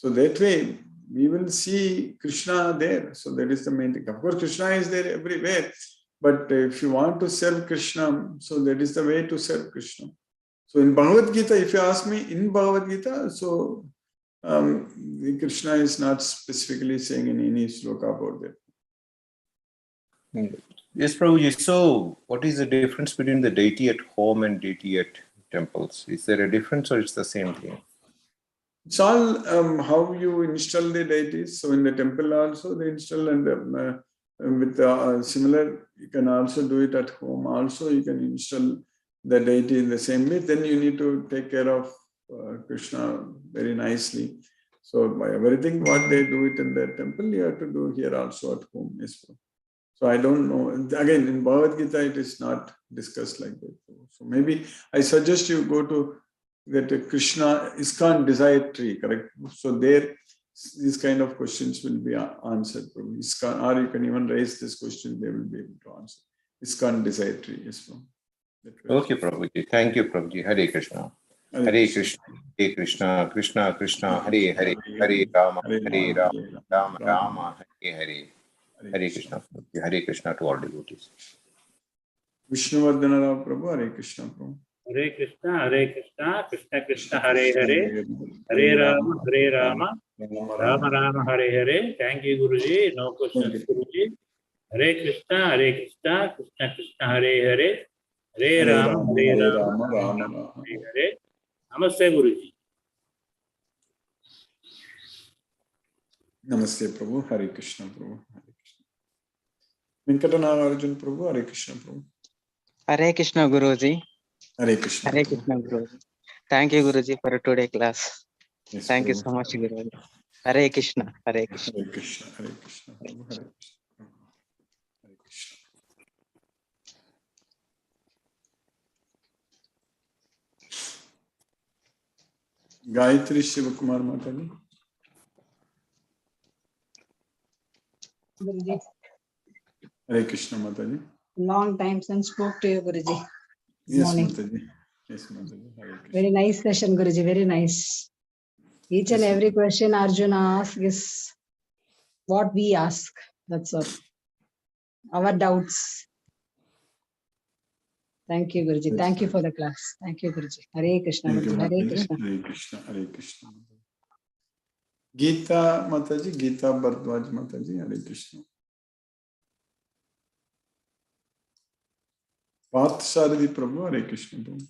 that way we will see Krishna there. So that is the main thing. Of course, Krishna is there everywhere. But if you want to serve Krishna, so that is the way to serve Krishna. So in Bhagavad Gita, if you ask me, in Bhagavad Gita, so Krishna is not specifically saying in any sloka about that. Yes, Prabhuji. So, what is the difference between the deity at home and deity at temples? Is there a difference or it's the same thing? It's all how you install the deities. So in the temple also they install, and with similar, you can also do it at home. Also, you can install the deity in the same way. Then you need to take care of Krishna very nicely. So by everything what they do it in the temple, you have to do here also at home as well. So I don't know. Again, in Bhagavad Gita, it is not discussed like that. So maybe I suggest you go to that Krishna ISKCON desire tree, correct? So there, these kind of questions will be answered from ISKCON, or you can even raise this question, they will be able to answer. ISKCON desire tree as well. Okay, Prabhuji. Thank you, Prabhuji. Hare Krishna. Hare Krishna. Hare Krishna. Krishna Krishna. Hare Hare. Hare Rama. Hare Rama. Rama Rama. Hare Hare. Hare Krishna. Hare Krishna to all devotees. Vishnuvardhana Rao Prabhu, Hare Krishna Prabhu. Hare Krishna, Krishna Krishna, Hare Hare, Hare Rama, Rama Rama, Hare Hare. Thank you, Guruji. No questions, Guruji. Hare Krishna, Krishna Krishna, Hare Hare, Hare Rama, Rama, Hare Hare. Namaste, Guruji. Namaste Prabhu, Hare Krishna Prabhu. Venkatana Arjun Prabhu, Hare Krishna Prabhu. Hare Krishna Guruji. Hare Krishna. Hare Krishna Guruji. Thank you Guruji for today class. Yes, Thank Prabhu. you so much Guruji. Hare Krishna. Hare Krishna. Hare Krishna. Hare Krishna. Prabhu. Hare Krishna. Hare Krishna. Gayatri Shivakumar Mataji. Guruji, Hare Krishna Mataji. long time since spoke to you, Guruji. Yes, Morning. Mataji. Yes, Mataji. Hare Krishna. Very nice session, Guruji. Very nice. Each and Yes, every question Arjuna asks is what we ask. That's all. Our doubts. Thank you, Guruji. Yes, Thank you sir. for the class. Thank you, Guruji. Hare Krishna. Thank you, Guruji. Hare Mataji. Krishna. Hare Krishna. Hare Krishna. Geeta Mataji, Geeta Bhardwaj Mataji. Hare Krishna. Parth Saradi Prabhu. Hare Krishna Prabhu.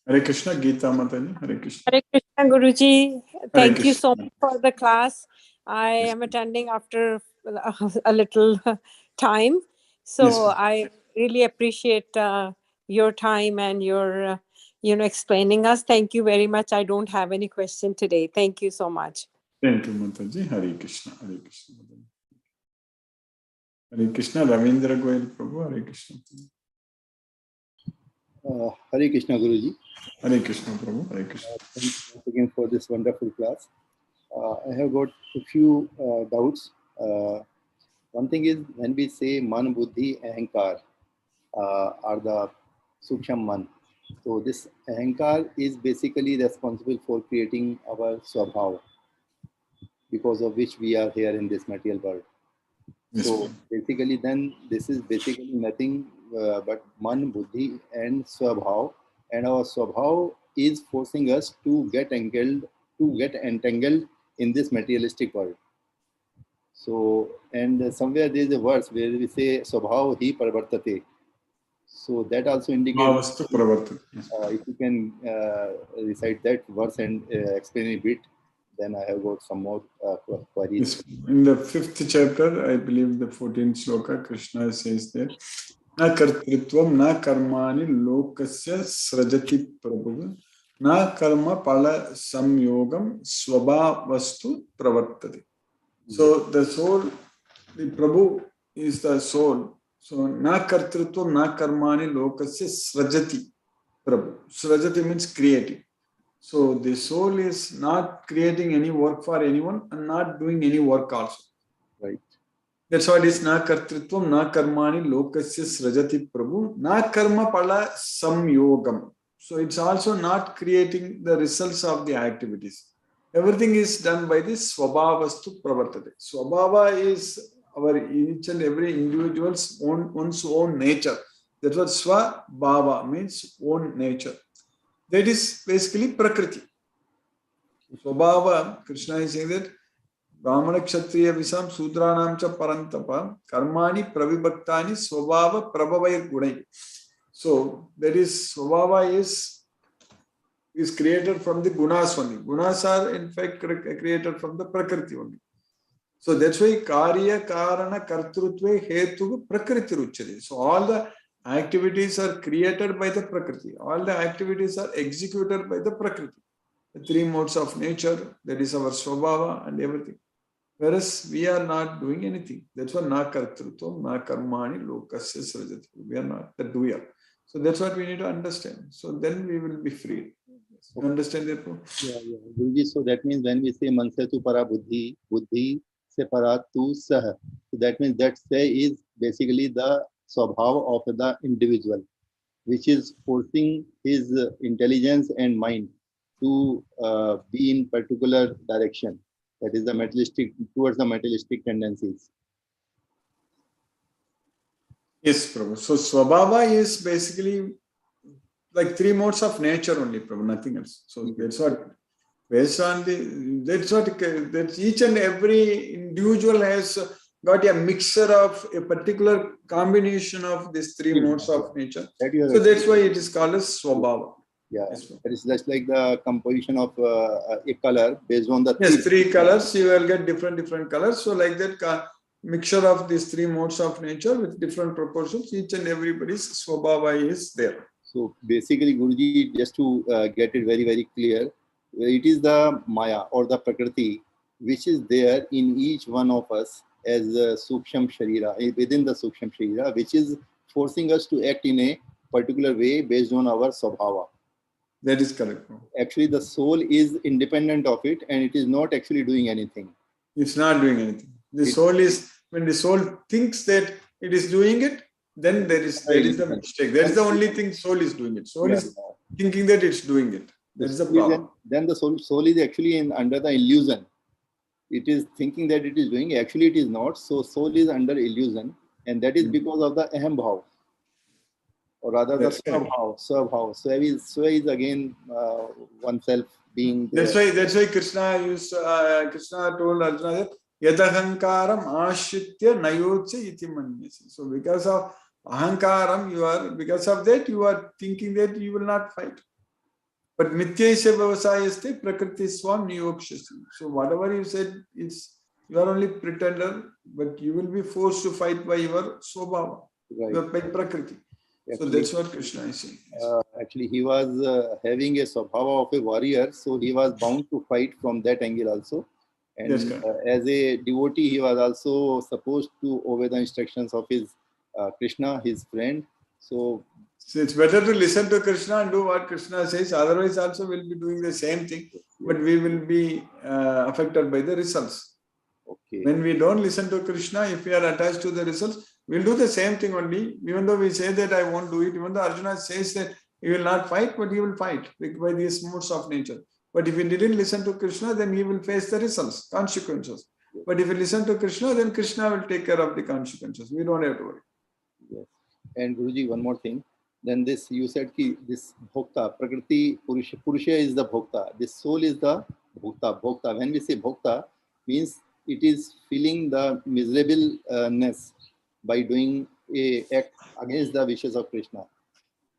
Hare Krishna. Geeta Mataji. Hare Krishna. Hare Krishna Guruji. Thank you so Krishna. much for the class. I Yes. am attending after a little time. So Yes, ma'am. I really appreciate your time and your, explaining us. Thank you very much. I don't have any question today. Thank you so much. Thank you, Mataji. Hare Krishna. Hare Krishna. Hare Krishna. Ravindra Goyal Prabhu. Hare Krishna. Hare Krishna Guruji. Hare Krishna Prabhu. Hare Krishna. Thank you once again for this wonderful class. I have got a few doubts. One thing is when we say man, buddhi, ahankar are the suksham man. So this ahankar is basically responsible for creating our swabhav, because of which we are here in this material world. Yes, So ma'am. basically then this is basically nothing but man, buddhi and swabhav, and our swabhav is forcing us to get entangled in this materialistic world. So, and somewhere there is a verse where we say swabhav hi paravartate. So that also indicates, Bhavastu Pravartati. Yes. if you can recite that verse and explain a bit, then I have got some more queries. Yes. In the 5th chapter, I believe the 14th sloka, Krishna says there, Na kartritvam na karmani lokasya srajati prabhu na karma pala samyogam swabhavastu pravartati. So the soul, the Prabhu is the soul. So na kartritvam na karmani lokasya srajati prabhu. Srajati means creating. So the soul is not creating any work for anyone and not doing any work also. Right. That's what is na kartrutvam, na karmani lokasya srajati prabhu, na karma pala samyogam. So it's also not creating the results of the activities. Everything is done by this swabhavastu pravartate. Swabhava is our each and every individual's one's own nature. That's what swabhava means, own nature. That is basically prakriti. Swabhava, Krishna is saying that Brahmana Kshatriya Visam Sudranam cha Parantapa Karmani Pravibhaktani Swabhava Prabhavayar Gunai. So that is Swabhava is created from the gunas only. Gunas are in fact created from the Prakriti only. So that's why Karya Karana Kartrutve Hetu Prakriti Ruchari. So all the activities are created by the Prakriti. All the activities are executed by the Prakriti. The three modes of nature, that is our Swabhava and everything. Whereas we are not doing anything. That's why na kartrutvam, na karmani lokasya srajati. We are not the doer. So that's what we need to understand. So then we will be free. You understand that? Yeah. Guruji, so that means when we say mansetu para buddhi, buddhi se para tu sah. So that means that say is basically the swabhava of the individual, which is forcing his intelligence and mind to be in particular direction. That is the materialistic, towards the materialistic tendencies. Yes, Prabhu. So Swabhava is basically like three modes of nature only, Prabhu, nothing else. So that's what, based on that each and every individual has got a mixture of a particular combination of these three modes of nature. So that's why it is called as Swabhava. Yeah, it is just like the composition of a color based on the three colors. You will get different colors. So like that mixture of these three modes of nature with different proportions, each and everybody's Swabhava is there. So basically, Guruji, just to get it very clear, it is the Maya or the Prakriti which is there in each one of us as a Suksham Sharira, within the Suksham Sharira, which is forcing us to act in a particular way based on our Swabhava. That is correct. Actually, the soul is independent of it and it is not actually doing anything. It's not doing anything. The soul is, when the soul thinks that it is doing it, then there is the mistake. That is the only thing soul is doing it. Soul is thinking that it's doing it. That is the problem. Then the soul is actually under the illusion. It is thinking that it is doing, actually it is not. So soul is under illusion, and that is because of the aham bhav, or rather the swabhav. Swa is again oneself being there. That's why Krishna told Arjuna that yadahankaram ashritya nayotse iti manyasi. So because of ahankaram, because of that you are thinking that you will not fight. But mityaisya vyavasayaste prakriti swam niyokshasi. So whatever you said is, you are only pretender, but you will be forced to fight by your swabhava, by prakriti. So that's what Krishna is saying. Actually, he was having a swabhava of a warrior, so he was bound to fight from that angle also. And as a devotee, he was also supposed to obey the instructions of his Krishna, his friend. So it's better to listen to Krishna and do what Krishna says. Otherwise, also we'll be doing the same thing, but we will be affected by the results. Okay. When we don't listen to Krishna, if we are attached to the results, we'll do the same thing only. Even though we say that I won't do it, even though Arjuna says that he will not fight, but he will fight by these modes of nature. But if he didn't listen to Krishna, then he will face the results, consequences. But if you listen to Krishna, then Krishna will take care of the consequences. We don't have to worry. Yes. And Guruji, one more thing. Then this, you said ki this bhokta, prakriti, purusha is the bhokta. This soul is the bhokta. When we say bhokta, means it is feeling the miserableness by doing a act against the wishes of Krishna.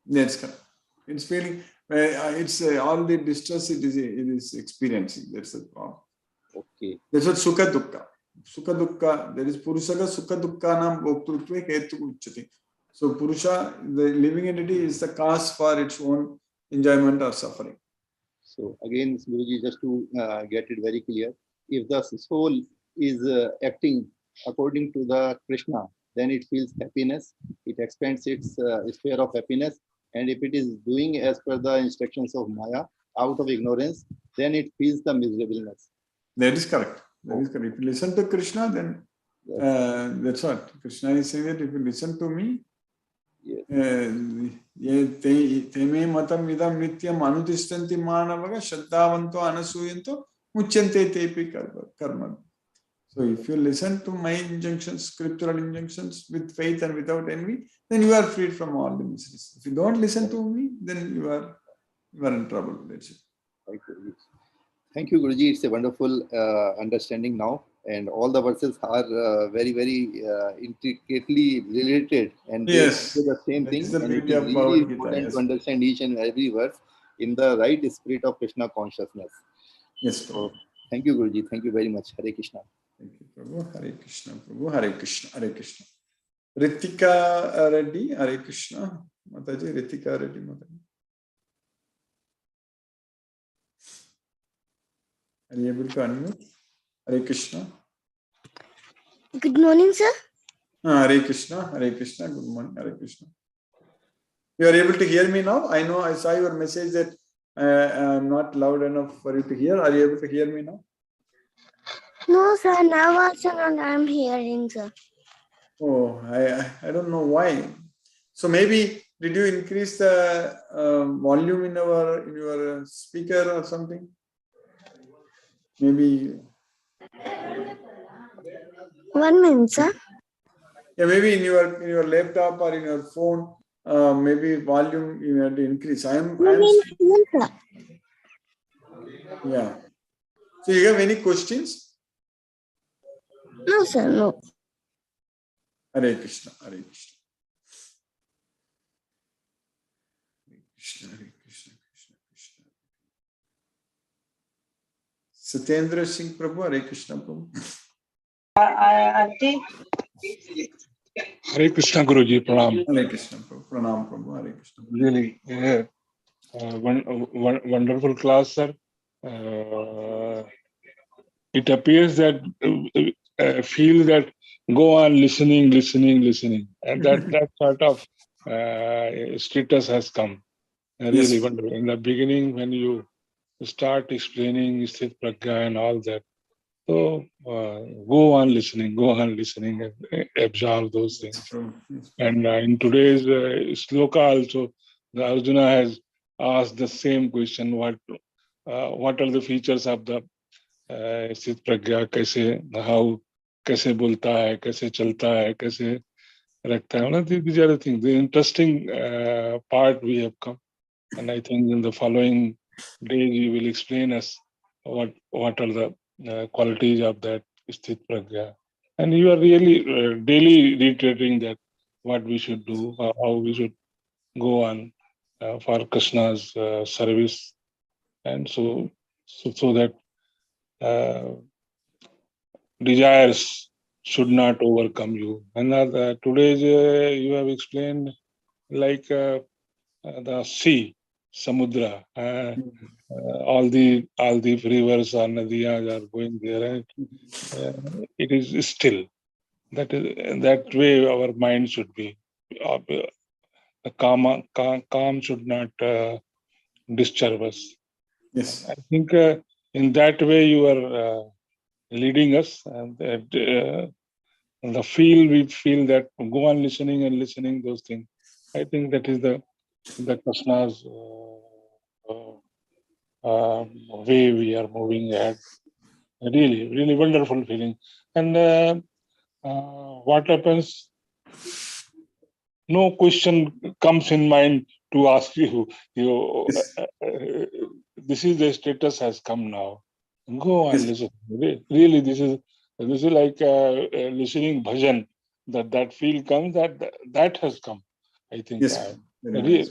That's correct. It's feeling, it's all the distress it is experiencing. That's the problem. Okay. That's what sukha dukkha. Sukha dukkha, there is purusaga sukha dukkha nam bhoktrutve hetu uchyate. So Purusha, the living entity, is the cause for its own enjoyment or suffering. So again, Guruji, just to get it very clear, if the soul is acting according to the Krishna, then it feels happiness, it expands its sphere of happiness. And if it is doing as per the instructions of Maya, out of ignorance, then it feels the miserableness. That is correct. That is correct. If you listen to Krishna, then that's what Krishna is saying, that if you listen to me, te me matam idam nityam anutishtanti manavaga shraddhavanto anasuyanto muchyante tepi karma. So if you listen to my injunctions, scriptural injunctions with faith and without envy, then you are freed from all the miseries. If you don't listen to me, then you are in trouble. That's it. Thank you, Guruji. It's a wonderful understanding now, and all the verses are very, very intricately related, and they say the same thing. The and it beauty is of really Bhagavad Gita, important to understand each and every verse in the right spirit of Krishna consciousness. Yes. So, thank you, Guruji. Thank you very much. Hare Krishna. Thank you, Prabhu. Hare Krishna, Prabhu. Hare Krishna. Hare Krishna. Ritika Reddy, Hare Krishna. Mataji, Ritika Reddy, Mataji. Are you able to unmute? Hare Krishna. Good morning, sir. Hare Krishna. Hare Krishna. Good morning. Hare Krishna. You are able to hear me now? I know I saw your message that I'm not loud enough for you to hear. Are you able to hear me now? No, sir. Now also not I'm hearing, sir. Oh, I don't know why. So maybe did you increase the volume in your speaker or something? Maybe. 1 minute, sir. Yeah, maybe in your laptop or in your phone, maybe volume you have to increase. I am Sir. Yeah. So you have any questions? No, sir. No. Hare Krishna. Hare Krishna. Krishna, Hare Krishna, Krishna, Krishna. Satyendra Singh Prabhu, Hare Krishna Prabhu. Hare Krishna Guruji, Pranam. Hare Krishna Prabhu. Pranam Prabhu, Hare Krishna. Really, wonderful class, sir. It appears that feel that go on listening, and that sort of status has come. Really wonderful. In the beginning, when you start explaining Sthit Pragya and all that, so go on listening, and absorb those things. And in today's sloka also, the Arjuna has asked the same question: what are the features of the Sthit Pragya? कैसे बोलता है, कैसे चलता है, कैसे रखता है? These are the things. The interesting part we have come, and I think in the following days you will explain us what are the qualities of that Sthit Pragya. And you are really daily reiterating that what we should do, how we should go on for Krishna's service, and so that desires should not overcome you. And today's you have explained like the sea, samudra. All the rivers or nadiyas are going there, and it is still. That way our mind should be. The calm should not disturb us. Yes. I think in that way you are leading us, and that we feel that go on listening those things. I think that is the Krishna's way we are moving ahead. Really wonderful feeling. And what happens? No question comes in mind to ask you. This is the status has come now. Go and listen. Really, this is like listening bhajan. That feel comes. That has come. I think. Yes. Really,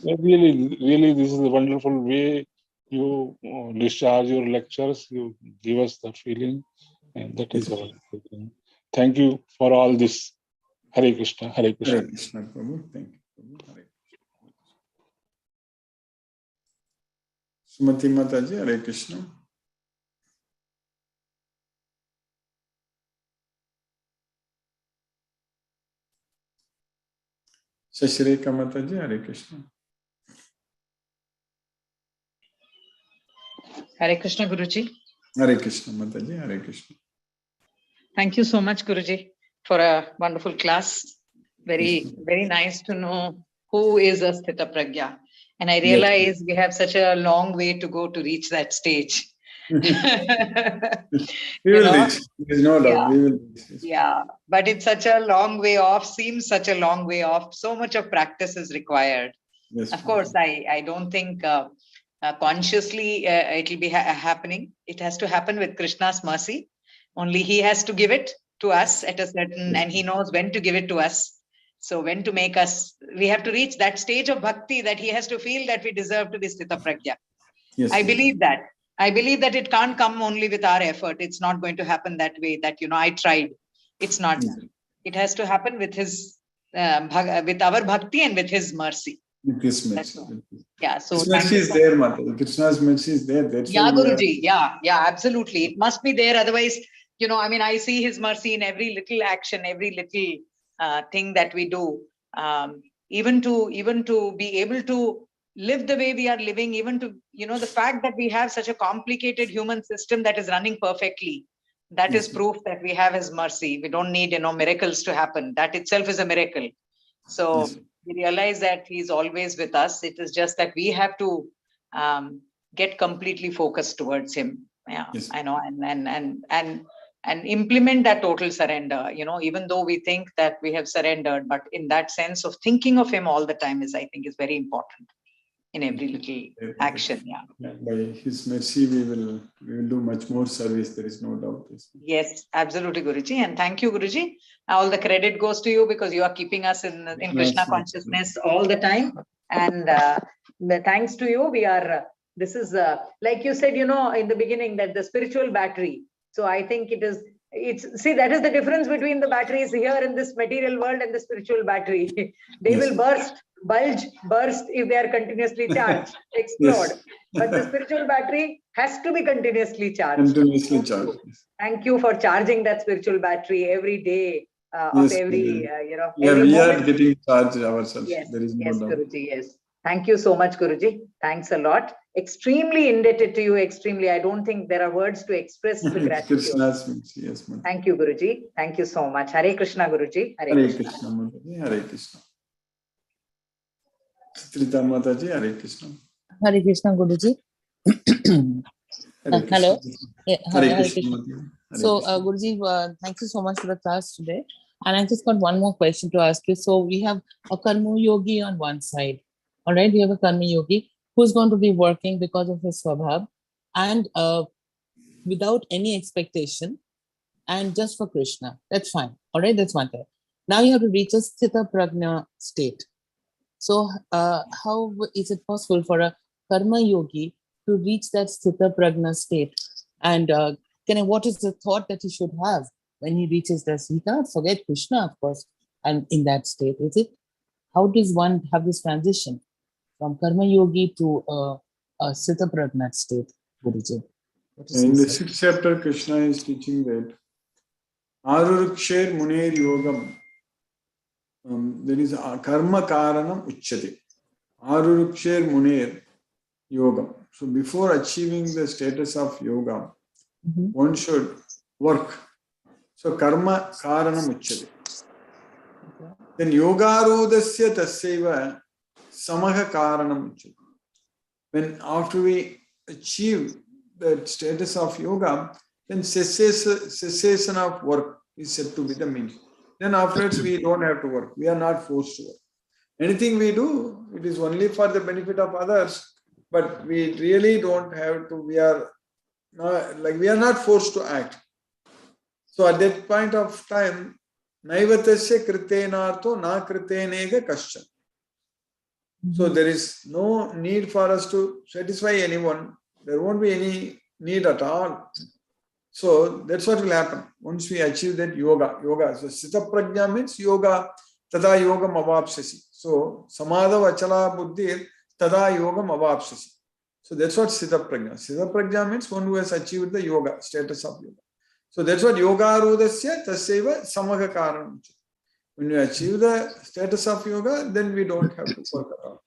this is a wonderful way you discharge your lectures. You give us the feeling, and that is a wonderful thing. Thank you for all this. Hare Krishna. Hare Krishna. Hare Krishna Prabhu. Thank you, Prabhu. Hare Krishna. Sumati Mataji, Hare Krishna. Shashrika Mataji, Hare Krishna. Hare Krishna, Guruji. Hare Krishna, Mataji. Hare Krishna. Thank you so much, Guruji, for a wonderful class. Very, very nice to know who is a Sthita Pragya. And I realize we have such a long way to go to reach that stage. We will reach. There is no doubt. We will reach. Yeah, but it's such a long way off, seems such a long way off. So much of practice is required. Yes, of course, I don't think consciously it will be happening. It has to happen with Krishna's mercy. Only he has to give it to us at a certain, and he knows when to give it to us. So when to make us, we have to reach that stage of bhakti that he has to feel that we deserve to be Sthita Pragya. Yes, I believe that. I believe that it can't come only with our effort. It's not going to happen that way, that, I tried. It's not. It has to happen with his, with our bhakti and with his mercy. With his mercy. Yeah, so his mercy is there, Mata. Krishna's mercy is there. That's yeah, Guruji. Yeah, absolutely. It must be there. Otherwise, I see his mercy in every little action, every little thing that we do. Even to be able to live the way we are living, even to, the fact that we have such a complicated human system that is running perfectly. That is proof that we have his mercy. We don't need, miracles to happen. That itself is a miracle. So we realize that he's always with us. It is just that we have to get completely focused towards him. Yeah, I know, and implement that total surrender. Even though we think that we have surrendered, but in that sense of thinking of him all the time is, I think, is very important in every little action. Yeah. By his mercy, we will do much more service. There is no doubt. Yes, absolutely, Guruji. And thank you, Guruji. All the credit goes to you because you are keeping us in Krishna consciousness all the time. And thanks to you, we are, this is, like you said, in the beginning, that the spiritual battery. So I think see, that is the difference between the batteries here in this material world and the spiritual battery. They will burst if they are continuously charged, explode. But the spiritual battery has to be continuously charged. Continuously charged. Thank you for charging that spiritual battery every day of every, Yeah, every we moment. are getting charged ourselves. Yes, There is no doubt. Guruji, yes. Thank you so much, Guruji. Thanks a lot. Extremely indebted to you, extremely. I don't think there are words to express the gratitude. Yes, thank you, Guruji. Thank you so much. Hare Krishna, Guruji. Hare Krishna, Mataji. Hare Krishna. Chitrita Mataji, Hare Krishna. Hare Krishna, Guruji. Hello. Yeah, Hare Krishna. So, Guruji, thank you so much for the class today. And I just got one more question to ask you. So we have a Karma Yogi on one side. All right, we have a Karma Yogi who's going to be working because of his Swabhav and without any expectation and just for Krishna. That's fine. All right, that's one thing. Now you have to reach a Sthita Prajna state. So how is it possible for a Karma Yogi to reach that Sthita Prajna state? And what is the thought that he should have when he reaches the He cannot forget Krishna, of course, and in that state, is it? How does one have this transition from Karma Yogi to a Sthita Prajna state, Guruji? In the 6th chapter, Krishna is teaching that Aruruksher Muner Yogam. There is a Karma Karanam Uchyate. Aruruksher Muner Yogam. So before achieving the status of yoga, one should work. So Karma Karanam Uchyate. Then Yogarudasya Tasyeva Samaha Karanam Uchyate. When after we achieve the status of yoga, then cessation of work is said to be the means. Then afterwards we don't have to work. We are not forced to work. Anything we do, it is only for the benefit of others, but we really don't have to. We are not forced to act. So at that point of time, Naivatasya kritenartho na kritenega kascha. So there is no need for us to satisfy anyone. There won't be any need at all. So that's what will happen once we achieve that yoga. So Sthita Prajna means yoga, tada yogam avapsasi. So samadha vachala buddhir tada yogam avapsasi. So that's what Sthita Prajna. Sthita Prajna means one who has achieved the yoga, status of yoga. So that's what yoga arudasya tasyeva samaha karanam. When you achieve the status of yoga, then we don't have to work at all.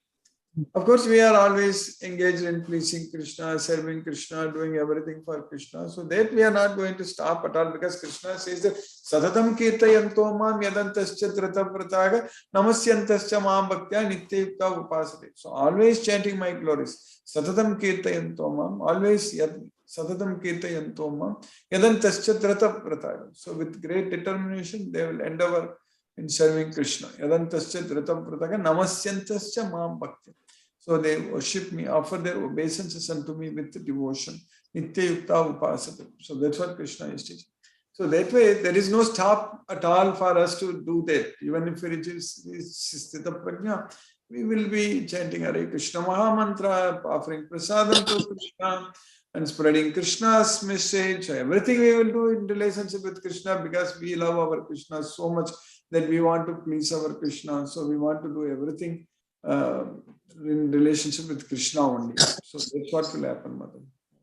Of course, we are always engaged in pleasing Krishna, serving Krishna, doing everything for Krishna. So that we are not going to stop at all, because Krishna says that Satatam kirtayanto mam yadantascha dritavrataga namasyantascha mam bhaktya nityayukta upasate. So always chanting my glories. Satatam kirtayanto mam, always Satatam kirtayanto mam yadantascha dritavrataga. So with great determination, they will endeavor in serving Krishna. Yadantascha dritavrataga namasyantascha mam bhaktya. So they worship me, offer their obeisances unto me with devotion. Nitya yukta upasate. So that's what Krishna is teaching. So that way, there is no stop at all for us to do that. Even if we reach Sthita Prajna, we will be chanting Hare Krishna Maha Mantra, offering prasadam to Krishna, and spreading Krishna's message. Everything we will do in relationship with Krishna, because we love our Krishna so much that we want to please our Krishna. So we want to do everything in relationship with Krishna only. So that's what will happen, Mother.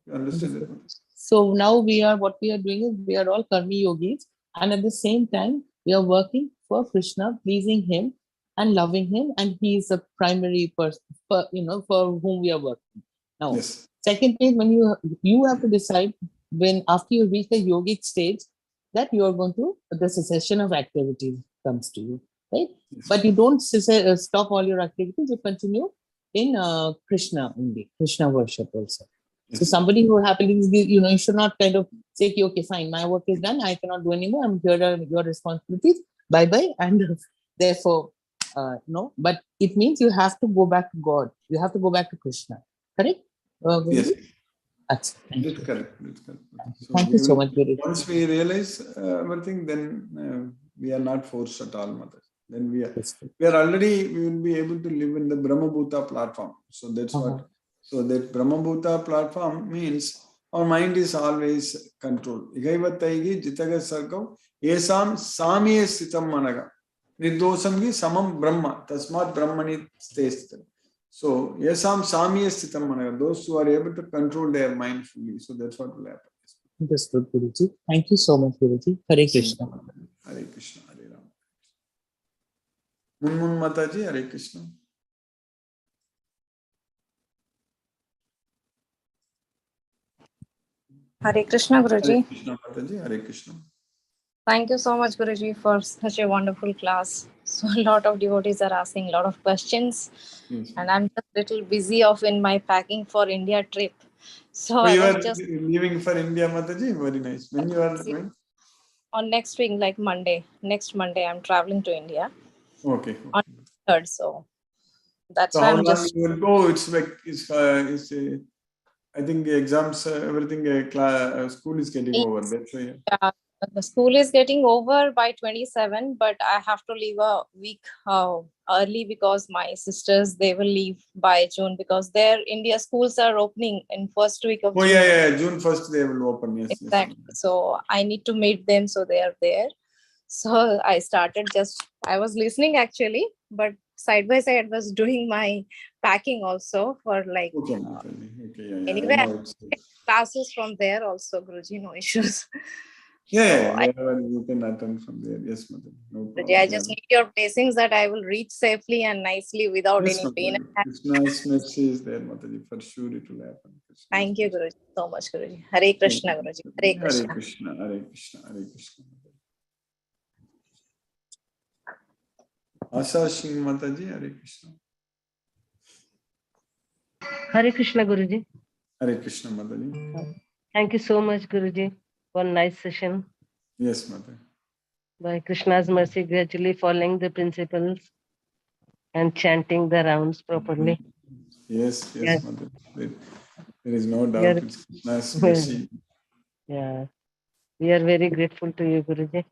You understand that? So now what we are doing is we are all karmi yogis, and at the same time we are working for Krishna, pleasing him and loving him, and he is the primary person, for whom we are working. Now, yes. Second thing, when you have to decide when after you reach the yogic stage that you are going to, the cessation of activity comes to you, right? Yes. But you don't stop all your activities, you continue in Krishna only, Krishna worship also. Yes. So somebody who happily, you should not kind of say, okay, fine, my work is done, I cannot do anymore, here are your responsibilities, bye-bye, and therefore, no. But it means you have to go back to God, you have to go back to Krishna, correct? Yes. That's correct. So thank you so much, Guru. Once we realize everything, then we are not forced at all, Mother. Then we will be able to live in the Brahmabhuta platform. So that's what. So that Brahmabhuta platform means our mind is always controlled. Igaivataygi jitaga sargam esam samye sitam managa nirdosamgi samam brahma tasmat brahmani stestham. So esam samye sitam managa, those who are able to control their mind fully. So that's what will happen. Understood, Guruji. Thank you so much, Guruji. Hare Krishna. Hare Krishna, Hare Ram. Munmun Mataji, Hare Krishna. Hare Krishna, Guruji. Hare Krishna, Mataji, Hare Krishna. Thank you so much, Guruji, for such a wonderful class. So a lot of devotees are asking a lot of questions, and I'm just a little busy in my packing for India trip. So I you was are just leaving for India, Mataji. Very nice. When you are going? On next week, like Monday. Next Monday, I'm traveling to India. Okay. On 3rd, so that's So why how I'm long just. you will go? It's like I think exams, everything. School is getting over. That's why. Yeah, the school is getting over by 27, but I have to leave a week early because my sisters, they will leave by June because their India schools are opening in first week of June. Yeah. June 1st they will open. Yes. Exactly. Yes. So I need to meet them, so they are there. So I was listening actually, but side by side I was doing my packing also for like. Okay. Anyway, I classes from there also, Guruji, no issues. Yeah, you can attend from there. Yes, Madam. No problem. I just need your blessings that I will reach safely and nicely without any pain. Krishna's mercy is there, Mataji. For sure it will happen. Thank you, Guruji, so much, Guruji. Hare Krishna, Guruji. Hare Krishna. Hare Krishna, Hare Krishna, Hare Krishna. Asha Singh Mataji, Hare Krishna. Hare Krishna, Guruji. Hare Krishna, Mataji. Thank you so much, Guruji, for a nice session. Yes, Mataji. By Krishna's mercy, gradually following the principles and chanting the rounds properly. Yes, Mataji. There is no doubt. It's Krishna's mercy. Yeah. We are very grateful to you, Guruji.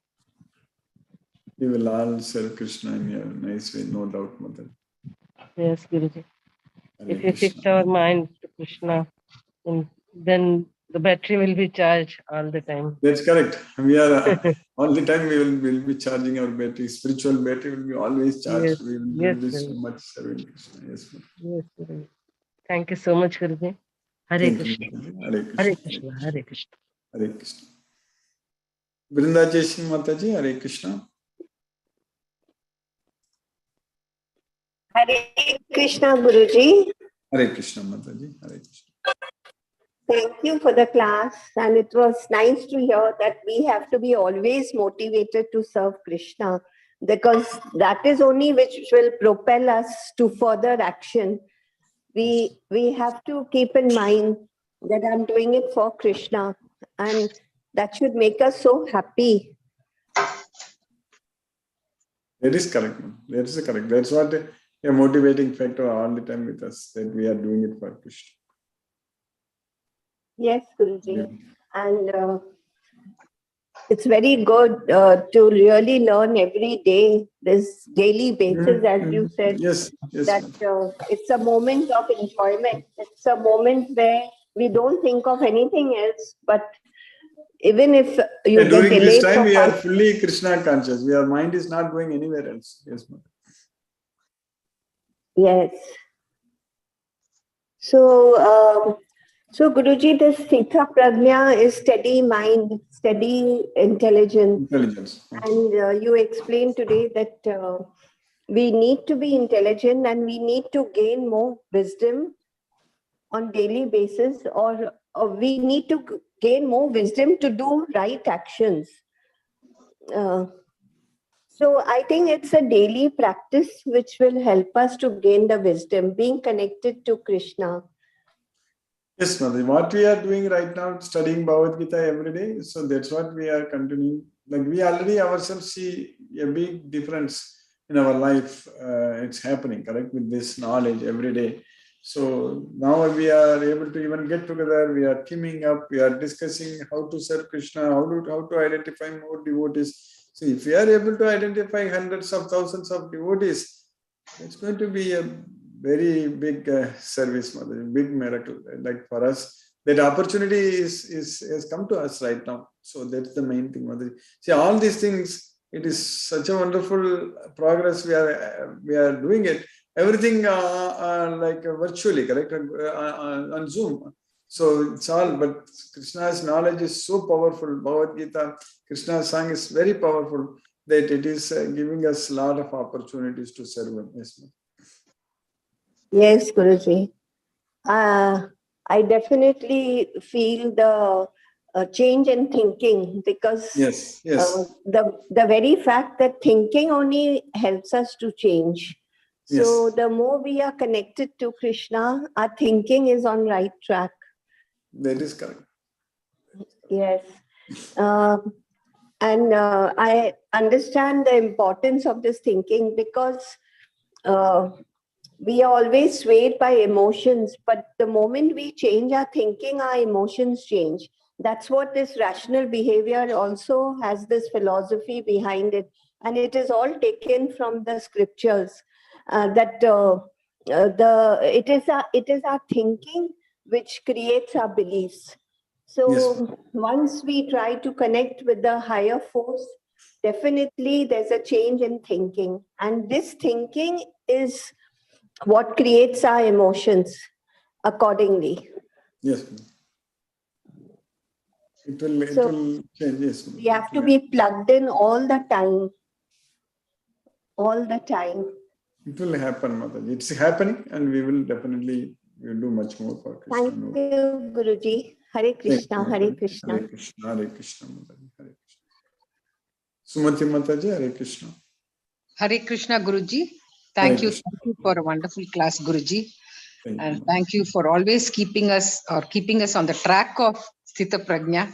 We will all serve Krishna in a nice way, no doubt, Mataji. Yes, Guruji. Hare if we fix Krishna. our mind to Krishna, then the battery will be charged all the time. That's correct. We are all the time we will be charging our battery. Spiritual battery will be always charged. Yes, We will yes, do so Guruji. much serving Krishna. Yes, Mataji. Yes, Guruji. Thank you so much, Guruji. Hare Thank Krishna. you, Mataji. Hare Krishna. Hare Krishna. Hare Krishna. Hare Krishna. Vrinda Jaising Mataji, Hare Krishna. Hare Krishna, Guruji. Hare Krishna, Mataji. Hare Krishna. Thank you for the class. And it was nice to hear that we have to be always motivated to serve Krishna, because that is only which will propel us to further action. We have to keep in mind that I'm doing it for Krishna, and that should make us so happy. That is correct. That is correct. That's what a motivating factor all the time with us, that we are doing it for Krishna. Yes, Guruji. And it's very good to really learn every day, this daily basis, as you said. Yes, yes. That it's a moment of enjoyment. It's a moment where we don't think of anything else, but even if you get during this delayed time, for we are 5 fully Krishna conscious. Our mind is not going anywhere else. Yes, ma'am. Yes. So, Guruji, this Sthita Prajna is steady mind, steady intelligence. And you explained today that we need to be intelligent and we need to gain more wisdom on daily basis, or we need to gain more wisdom to do right actions. So I think it's a daily practice which will help us to gain the wisdom, being connected to Krishna. Yes, Mother. What we are doing right now, studying Bhagavad Gita every day, so that's what we are continuing. Like we already ourselves see a big difference in our life. It's happening, correct, with this knowledge every day. So now we are able to even get together. We are teaming up. We are discussing how to serve Krishna, how to identify more devotees. So if we are able to identify hundreds of thousands of devotees, it's going to be a very big service, Mother, big miracle. Like for us, that opportunity has come to us right now. So that's the main thing, Mother. See, all these things, it is such a wonderful progress we are doing it. Everything like virtually, correct, on Zoom. So it's all, but Krishna's knowledge is so powerful. Bhagavad Gita, Krishna's song is very powerful that it is giving us a lot of opportunities to serve him. Yes, ma'am. Yes, Guruji. I definitely feel the change in thinking, because the very fact that thinking only helps us to change. So the more we are connected to Krishna, our thinking is on right track. That is correct. Yes. And I understand the importance of this thinking, because we are always swayed by emotions, but the moment we change our thinking, our emotions change. That's what this rational behavior also has, this philosophy behind it. And it is all taken from the scriptures, that it is our thinking which creates our beliefs. So once we try to connect with the higher force, definitely there's a change in thinking. And this thinking is what creates our emotions accordingly. Yes. It will change. Yes. We have to be plugged in all the time. All the time. It will happen, Mother. It's happening, and we will definitely do much more for Krishna. Thank you, Guruji. Hare Krishna, Hare Krishna. Hare Krishna, Hare Krishna, Mother. Hare Krishna. Sumati Mataji, Hare Krishna. Hare Krishna, Guruji. Thank you for a wonderful class, Guruji. And thank you for always keeping us on the track of Sthita Prajna.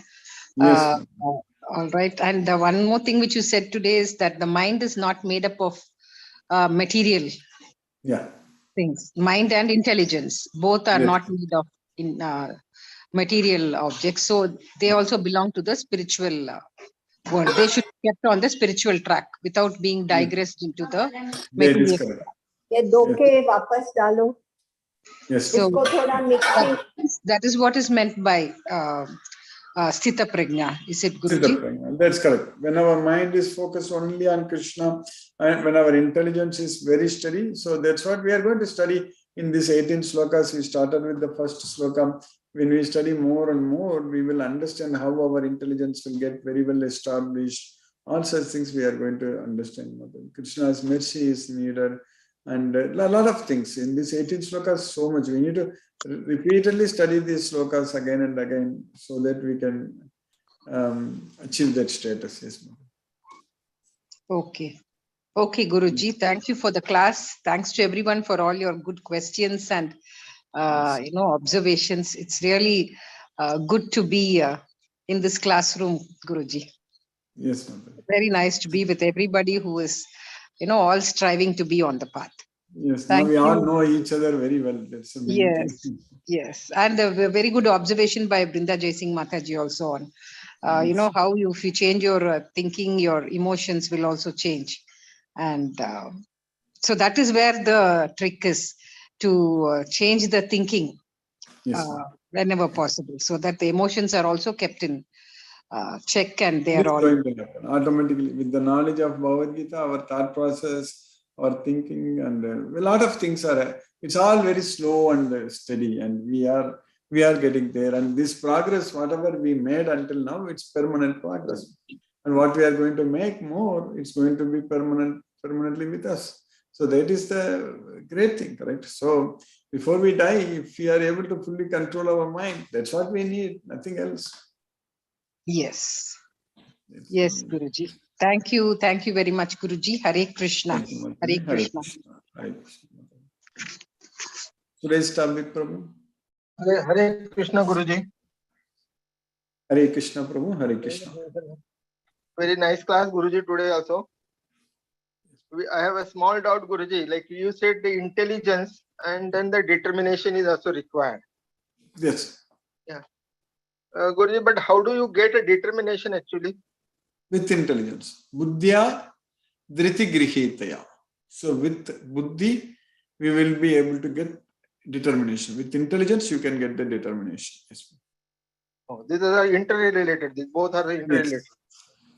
Yes. All right. And one more thing which you said today is that the mind is not made up of material things. Mind and intelligence, both are not made of material objects. So they also belong to the spiritual world. They should be kept on the spiritual track without being digressed into the material. Yes. So that is what is meant by Sthita Prajna. Is it, Guruji? That's correct. When our mind is focused only on Krishna, and when our intelligence is very steady, so that's what we are going to study in these 18 slokas. We started with the first sloka. When we study more and more, we will understand how our intelligence will get very well established. All such things we are going to understand. Krishna's mercy is needed. and a lot of things in this 18 slokas. So much we need to repeatedly study these slokas again and again so that we can achieve that status. Yes, Mother. Okay. Okay, Guruji, thank you for the class. Thanks to everyone for all your good questions and observations. It's really good to be in this classroom, Guruji. Yes, Mother. Very nice to be with everybody who is, all striving to be on the path. Yes, Thank now we all you. know each other very well. That's the main Yes, thing. yes. And a very good observation by Brinda Jaisingh Mataji also on, how if you change your thinking, your emotions will also change. And so that is where the trick is, to change the thinking whenever possible, so that the emotions are also kept in check, and they are all going to happen automatically with the knowledge of Bhagavad Gita. Our thought process, our thinking, and a lot of things are. It's all very slow and steady, and we are getting there. And this progress, whatever we made until now, it's permanent progress. And what we are going to make more, it's going to be permanently with us. So that is the great thing, correct? So before we die, if we are able to fully control our mind, that's what we need, nothing else. Yes. Yes, Guruji. Thank you. Thank you very much, Guruji. Hare Krishna. Hare Krishna. Hare Krishna. Today's topic, Prabhu. Hare Krishna, Guruji. Hare Krishna, Prabhu. Hare Krishna. Very nice class, Guruji, today also. I have a small doubt, Guruji. Like you said, the intelligence and then the determination is also required. Yes. Yeah. Guruji, but how do you get a determination actually? With intelligence. Buddhya dhriti grihitaya. So with buddhi, we will be able to get determination. With intelligence, you can get the determination. Yes. Oh, these are interrelated. These both are interrelated. Yes.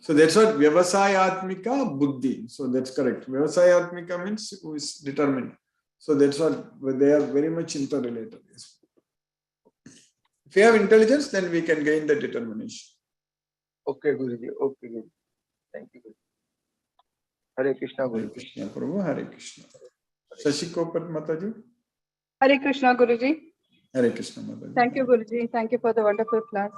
So that's what Vyavasayatmika Buddhi. So that's correct. Vyavasayatmika means who is determined. So that's what they are very much interrelated. Yes. If we have intelligence, then we can gain the determination. Okay, Guruji. Okay, Guruji. Thank you. Hare Krishna, Guruji. Hare Krishna, Prabhu. Hare Krishna. Shashikopat Mataji. Hare Krishna, Guruji. Hare Krishna, Mataji. Thank you, Guruji. Thank you for the wonderful class.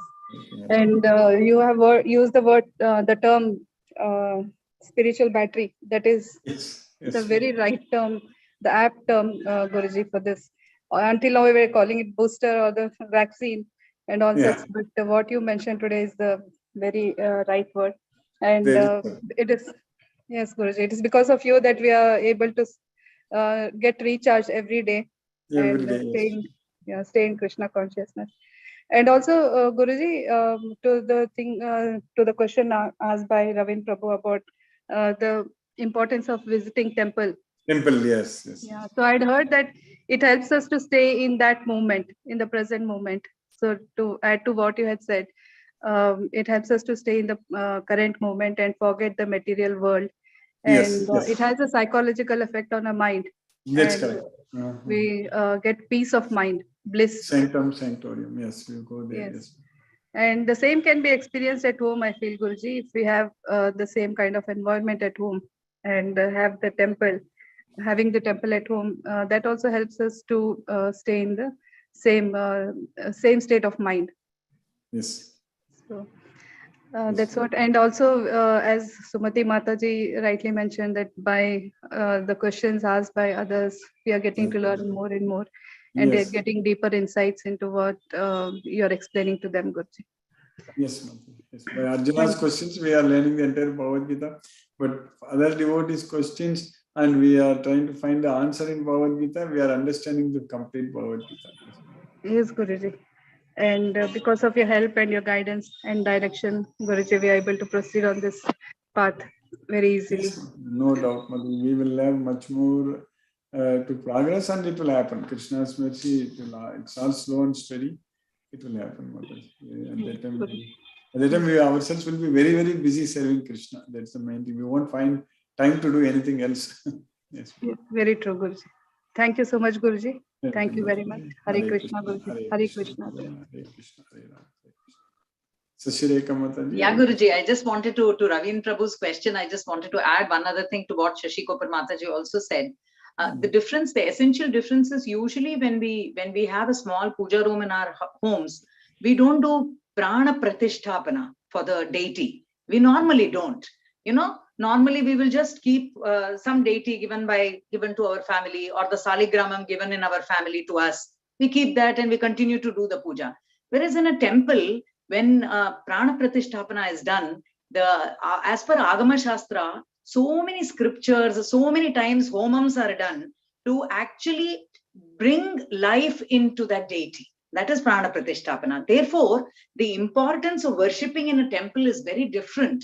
And you have used the term spiritual battery. That is the very right term, the apt term, Guruji, for this. Until now, we were calling it booster or the vaccine and all such. But what you mentioned today is the very right word. And it is, yes, Guruji, it is because of you that we are able to get recharged every day and stay in Krishna consciousness. And also, Guruji, to the question asked by Ravin Prabhu about the importance of visiting temple. Temple, yes. Yeah. So I'd heard that it helps us to stay in that moment, in the present moment. So to add to what you had said, it helps us to stay in the current moment and forget the material world. And it has a psychological effect on our mind. That's correct. We get peace of mind, bliss. Sanctum sanctorium. Yes, we go there. Yes. And the same can be experienced at home, I feel, Guruji, if we have the same kind of environment at home and have the temple. Having the temple at home, that also helps us to stay in the same state of mind. Yes. So that's what. And also, as Sumati Mataji rightly mentioned, that by the questions asked by others, we are getting to learn more and more, and they're getting deeper insights into what you're explaining to them, Guruji. Yes, yes. By Arjuna's questions, we are learning the entire Bhagavad Gita, but other devotees' questions, and we are trying to find the answer in Bhagavad Gita, we are understanding the complete Bhagavad Gita. Yes, Guruji. And because of your help and your guidance and direction, Guruji, we are able to proceed on this path very easily. Yes, no doubt, Madhu. We will have much more to progress, and it will happen. Krishna's mercy, it's all slow and steady. It will happen, Madhu. At that time, we ourselves will be very, very busy serving Krishna. That's the main thing. We won't find time to do anything else. Yes. Very true, Guruji. Thank you so much, Guruji. Thank you very much. Hare Krishna, Guruji. Hare Krishna. Hare Krishna. Sashireka Mataji. Yeah, Guruji, I just wanted to Ravin Prabhu's question, I just wanted to add one other thing to what Shashikopat Mataji also said. The essential difference is usually when we have a small puja room in our homes, we don't do prana pratisthapana for the deity. We normally don't. Normally we will just keep some deity given to our family, or the saligramam given in our family to us. We keep that and we continue to do the puja. Whereas in a temple, when prana pratisthapana is done, as per Agama Shastra, so many scriptures, so many times homams are done to actually bring life into that deity. That is prana pratisthapana. Therefore, the importance of worshipping in a temple is very different.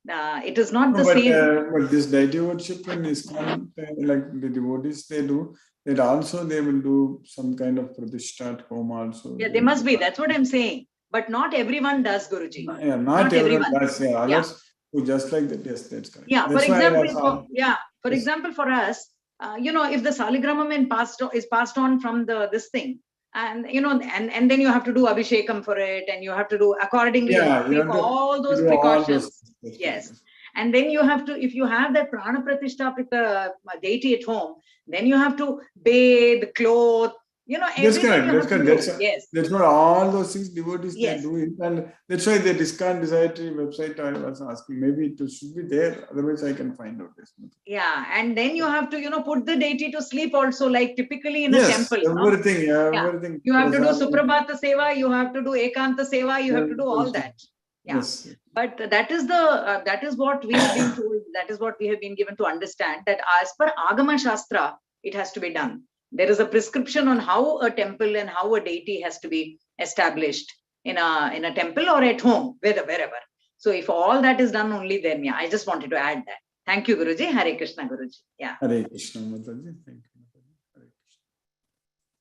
It is not the same. But this deity worship in ISKCON, like the devotees, they do that also. They will do some kind of pratishtha at home also. Yeah, they must be. That's what I'm saying. But not everyone does, Guruji. Yeah, not everyone does. Yeah, others who just like that. Yes, that's correct. Yeah, that's for example, for us, if the saligramam is passed on from this thing, and and then you have to do abhishekam for it, and you have to do accordingly. Take all those precautions. Yes. And then you have to, if you have that prana pratishtha with the deity at home, then you have to bathe, clothe, that's correct. Yes. That's not all those things devotees they do it, and that's why the ISKCON Desiratory website I was asking. Maybe it should be there. Otherwise, I can find out this. Yeah, and then you have to put the deity to sleep also, like typically in a temple. Everything, everything. You have to do Suprabhata Seva, you have to do Ekanta Seva, you have to do all that. Yeah. Yes. But that is what we have been told. That is what we have been given to understand, that as per Agama Shastra, it has to be done. There is a prescription on how a temple and how a deity has to be established in a temple or at home, wherever. So if all that is done, only then, yeah, I just wanted to add that. Thank you, Guruji. Hare Krishna, Guruji. Yeah. Hare Krishna, Mataji. Thank you, Mataji. Hare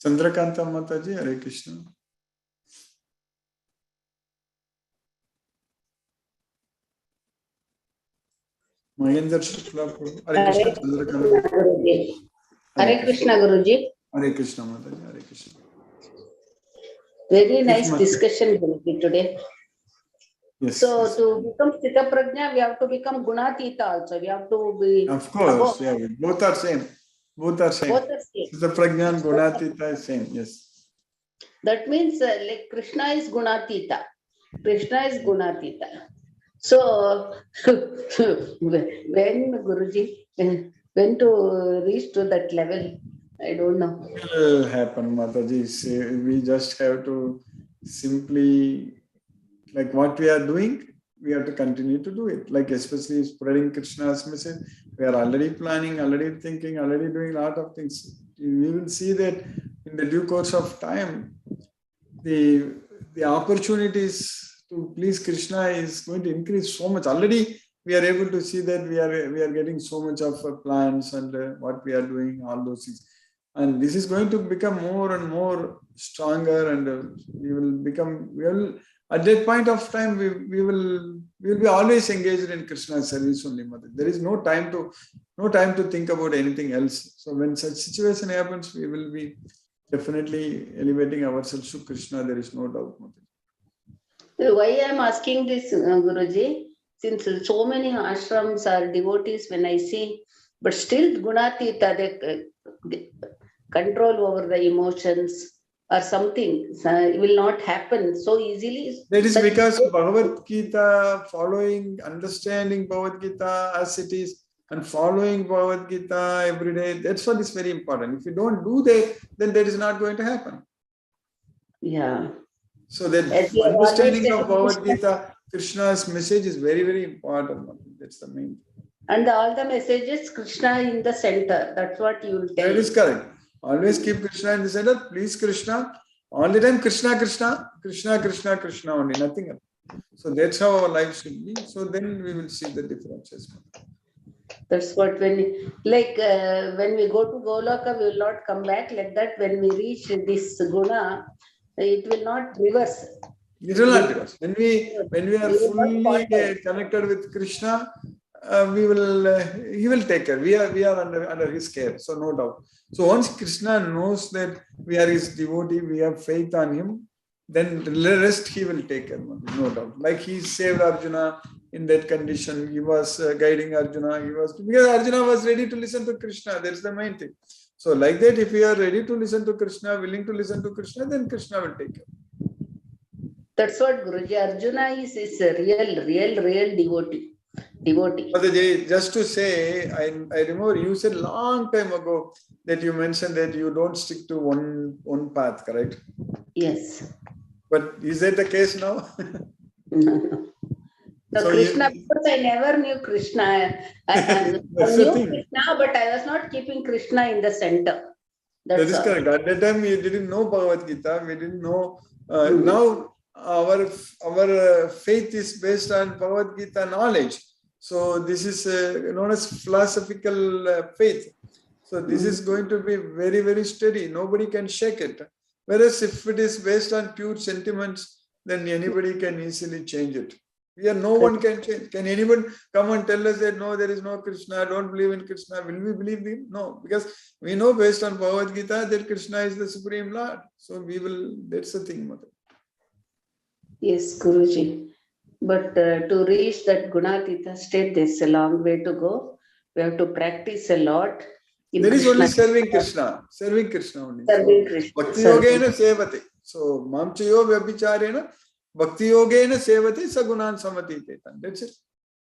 Krishna. Chandrakanta Mataji, Hare Krishna. Mahendra Shukla, Hare Krishna, Chandrakanta. Hare Krishna, Guruji. Hare Krishna, Mataji. Hare Krishna. Very nice discussion, Guruji, today. Yes. So to become Sthita Prajna, we have to become Gunatita also. We have to be. Of course, yeah. Both are same. Both are same. Sthita Prajna and Gunatita is same. Yes. That means like Krishna is Gunatita. Krishna is Gunatita. So when Guruji, when to reach to that level, I don't know. It will happen, Mataji. We just have to simply, like what we are doing, we have to continue to do it. Like especially spreading Krishna's message, we are already planning, already thinking, already doing a lot of things. We will see that in the due course of time, the opportunities to please Krishna is going to increase so much. Already we are able to see that we are getting so much of plans and what we are doing, all those things. And this is going to become more and more stronger, and we will at that point of time we will be always engaged in Krishna's service only, Mother. There is no time to think about anything else. So when such situation happens, we will be definitely elevating ourselves to Krishna. There is no doubt, Mother. Why I am asking this, Guruji? Since so many ashrams are devotees, when I see, but still Gunatita, they control over the emotions or something will not happen so easily. That is because Bhagavad Gita, understanding Bhagavad Gita as it is, and following Bhagavad Gita every day, that's what is very important. If you don't do that, then that is not going to happen. Yeah. So that understanding of Bhagavad Gita, Krishna's message is very, very important. That's the main thing. And all the messages, Krishna in the center. That's what you will tell. That is correct. Always keep Krishna in the center. Please Krishna. All the time Krishna, Krishna, Krishna, Krishna, Krishna only, nothing else. So that's how our life should be. So then we will see the differences. That's what when we go to Goloka, we will not come back like that. When we reach this guna, it will not reverse. It will not reverse. When we are fully connected with Krishna, he will take care. We are under his care, so no doubt. So once Krishna knows that we are his devotee, we have faith on him, then the rest he will take care, no doubt. Like he saved Arjuna in that condition. He was guiding Arjuna. Because Arjuna was ready to listen to Krishna. That's the main thing. So like that, if you are ready to listen to Krishna, willing to listen to Krishna, then Krishna will take care. That's what Guruji, Arjuna is a real devotee. Mataji, just to say, I remember you said long time ago that you mentioned that you don't stick to one path, correct? Yes. But is that the case now? So Krishna, because I never knew Krishna. I knew Krishna, but I was not keeping Krishna in the center. That is correct. At that time, we didn't know Bhagavad Gita. We didn't know. Now, our faith is based on Bhagavad Gita knowledge. So this is known as philosophical faith. So this is going to be very, very steady. Nobody can shake it. Whereas if it is based on pure sentiments, then anybody can easily change it. No one can change. Can anyone come and tell us that no, there is no Krishna, I don't believe in Krishna? Will we believe him? No, because we know based on Bhagavad Gita that Krishna is the Supreme Lord. So we will, that's the thing, Mother. Yes, Guruji. But to reach that Gunatita state, there's a long way to go. We have to practice a lot. There is only serving Krishna. Serving Krishna only. Serving Krishna. Bhakti yogena sevate. So mamchayo vyabhicharena bhakti yogena sevate sagunan samati tetan. That's it.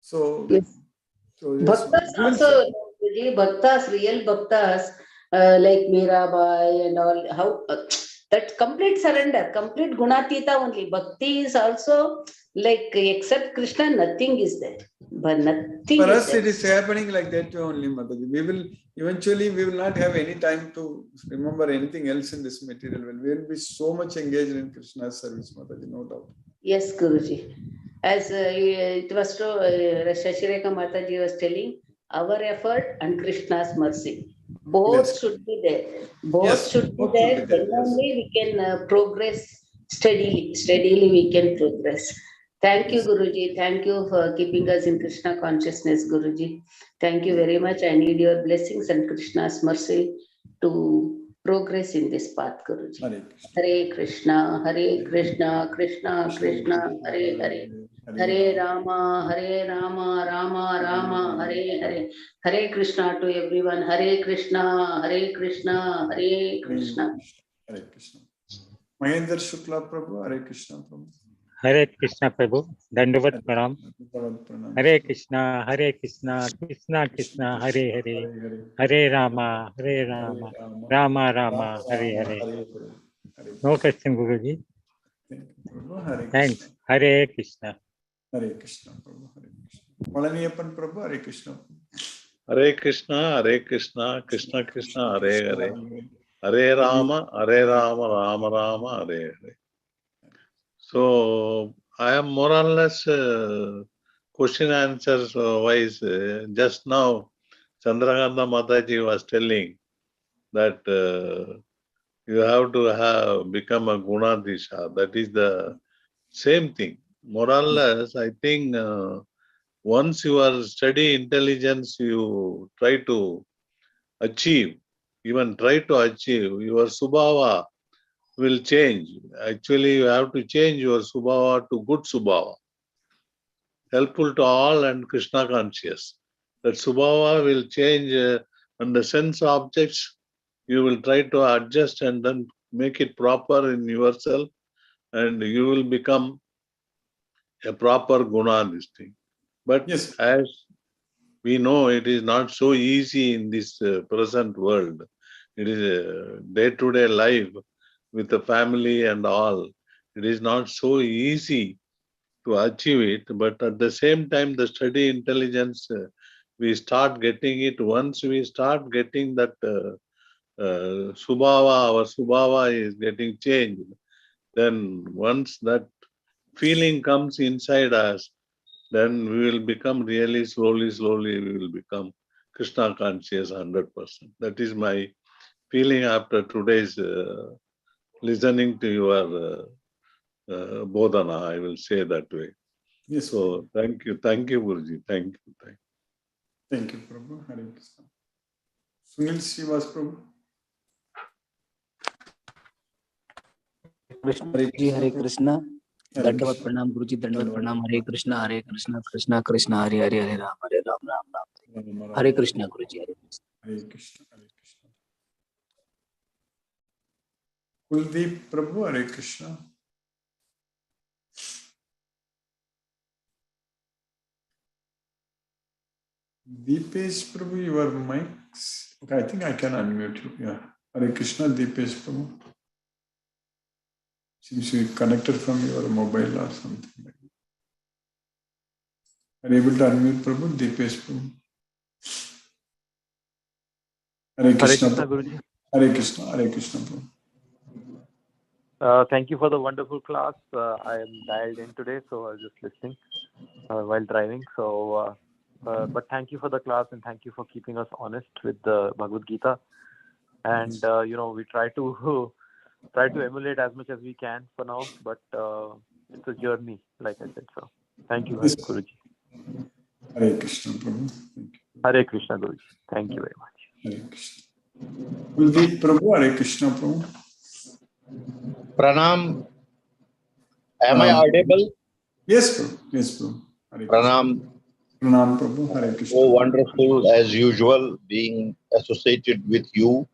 So, yes. Bhaktas also, Bhaktas, real Bhaktas, like Mirabai and all, how that complete surrender, complete Gunatita only. Bhakti is also like, except Krishna, nothing is there. But nothing for is us, there. it is happening like that only, Mataji. We will eventually, we will not have any time to remember anything else in this material world. We will be so much engaged in Krishna's service, Mataji, no doubt. Yes, Guruji. As it was true, Shashireka Mataji was telling, our effort and Krishna's mercy. Both should be there. Both should be there. Then only we can progress steadily. Steadily we can progress. Thank you, Guruji. Thank you for keeping us in Krishna consciousness, Guruji. Thank you very much. I need your blessings and Krishna's mercy to progress in this path, Guruji. Hare Krishna, Krishna Krishna, Hare Hare. Hare Rama, Rama Rama, Hare Hare. Hare Krishna to everyone. Hare Krishna, Hare Krishna, Hare Krishna. Hare Krishna. Mahendra Shukla Prabhu, Hare Krishna Prabhu. Hare Krishna Prabhu, Dandavat Pranam. Hare Krishna, Krishna Krishna, Hare Hare. Hare Rama, Rama Rama, Hare Hare. No question, Guruji. Thanks. Hare Krishna. Hare Krishna Prabhu, Hare Krishna. Palaniappan Prabhu, Hare Krishna. Hare Krishna, Krishna Krishna, Hare Hare. Hare Rama, Rama Rama, Hare Hare. So I am more or less question answers wise. Just now, Chandrakanta Mataji was telling that you have to become a Gunadisha. That is the same thing. More or less, I think once you are study intelligence, you try to achieve, your Subhava will change. Actually, you have to change your Subhava to good Subhava. Helpful to all and Krishna conscious. That Subhava will change and the sense objects, you will try to adjust and then make it proper in yourself and you will become a proper guna this thing. But yes, as we know, it is not so easy in this present world. It is a day-to-day life with the family and all. It is not so easy to achieve it, but at the same time, the study intelligence, we start getting it. Once we start getting that Subhava, our Subhava is getting changed, then once that feeling comes inside us, then we will become really slowly, we will become Krishna conscious 100%. That is my feeling after today's listening to your Bodhana, I will say that way. Yes. So thank you, Guruji. Thank you. Thank you, Prabhu. Hare Krishna. Sunil Srivas Prabhu. Hare Krishna. Dandavat Pranam Guruji, Dandavat Pranam, Hare Krishna, Krishna Krishna, Hare Hare, Hare Ram, Ram. Hare Krishna Guruji, Hare Krishna. Hare Krishna, Hare Krishna. Kuldeep Prabhu, Hare Krishna. Deepesh Prabhu, your mics. Okay, I think I can unmute you. Yeah. Hare Krishna, Deepesh Prabhu. Seems you connected from your mobile or something like that. Are you able to unmute Prabhu? Deepesh Prabhu. Hare Krishna, Guruji. Hare Krishna, Hare Krishna Prabhu. Thank you for the wonderful class. I am dialed in today, so I was just listening while driving. So, but thank you for the class and thank you for keeping us honest with the Bhagavad Gita. And we try to emulate as much as we can for now, but it's a journey, like I said. So, thank you, Guruji. Hare Krishna Prabhu. Hare Krishna Guruji. Thank you very much. Hare Krishna. Kuldeep Prabhu, Hare Krishna Prabhu. Pranam. Am I audible? Yes, Prabhu. Yes, Prabhu. Hare Pranam. Pranam Prabhu. Hare Krishna. So wonderful as usual being associated with you.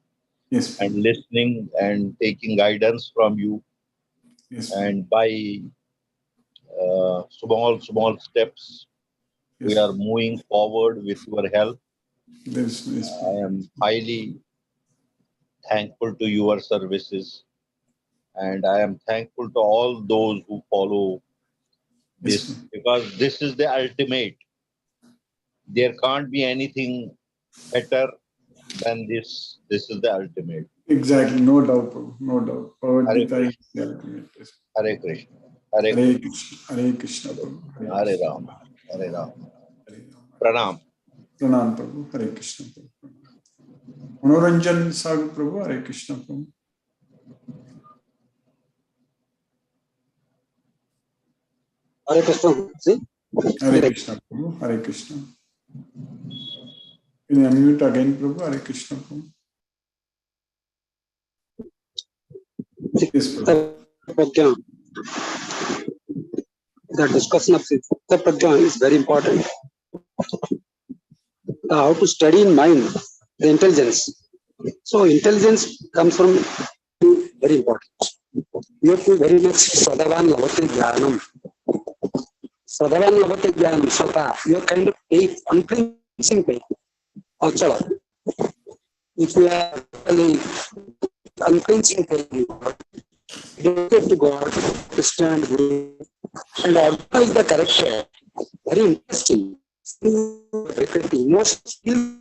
Yes. And listening and taking guidance from you. Yes. And by small steps, yes. We are moving forward with your help. Yes. I am highly thankful to your services. And I am thankful to all those who follow this, because this is the ultimate. There can't be anything better than this. This is the ultimate. Exactly, no doubt, Prabhu. No doubt. Bhagavad Gita is the ultimate. Hare Krishna. Hare Krishna. Hare Krishna, Prabhu. Hare Ram. Hare Ram. Pranam. Pranam, Prabhu. Hare Krishna, Prabhu. Manoranjan Sagu, Prabhu. Hare Krishna, Prabhu. Hare Krishna. Hare Krishna, Prabhu. Hare Krishna. Can you unmute again, Prabhu? Hare Krishna, Prabhu. Yes, Prabhu. The discussion of Siddha Prajna is very important. How to study in mind the intelligence. So intelligence comes from very important. You have to very much Sadavan Lavate Jnanam. Sadavan Lavate Jnanam. Sada. You are kind of a unflinching faith. Also, if you are really unflinching faith, you have to God, Krishna and Guru. And Arjuna is the character. Very interesting. Most skill.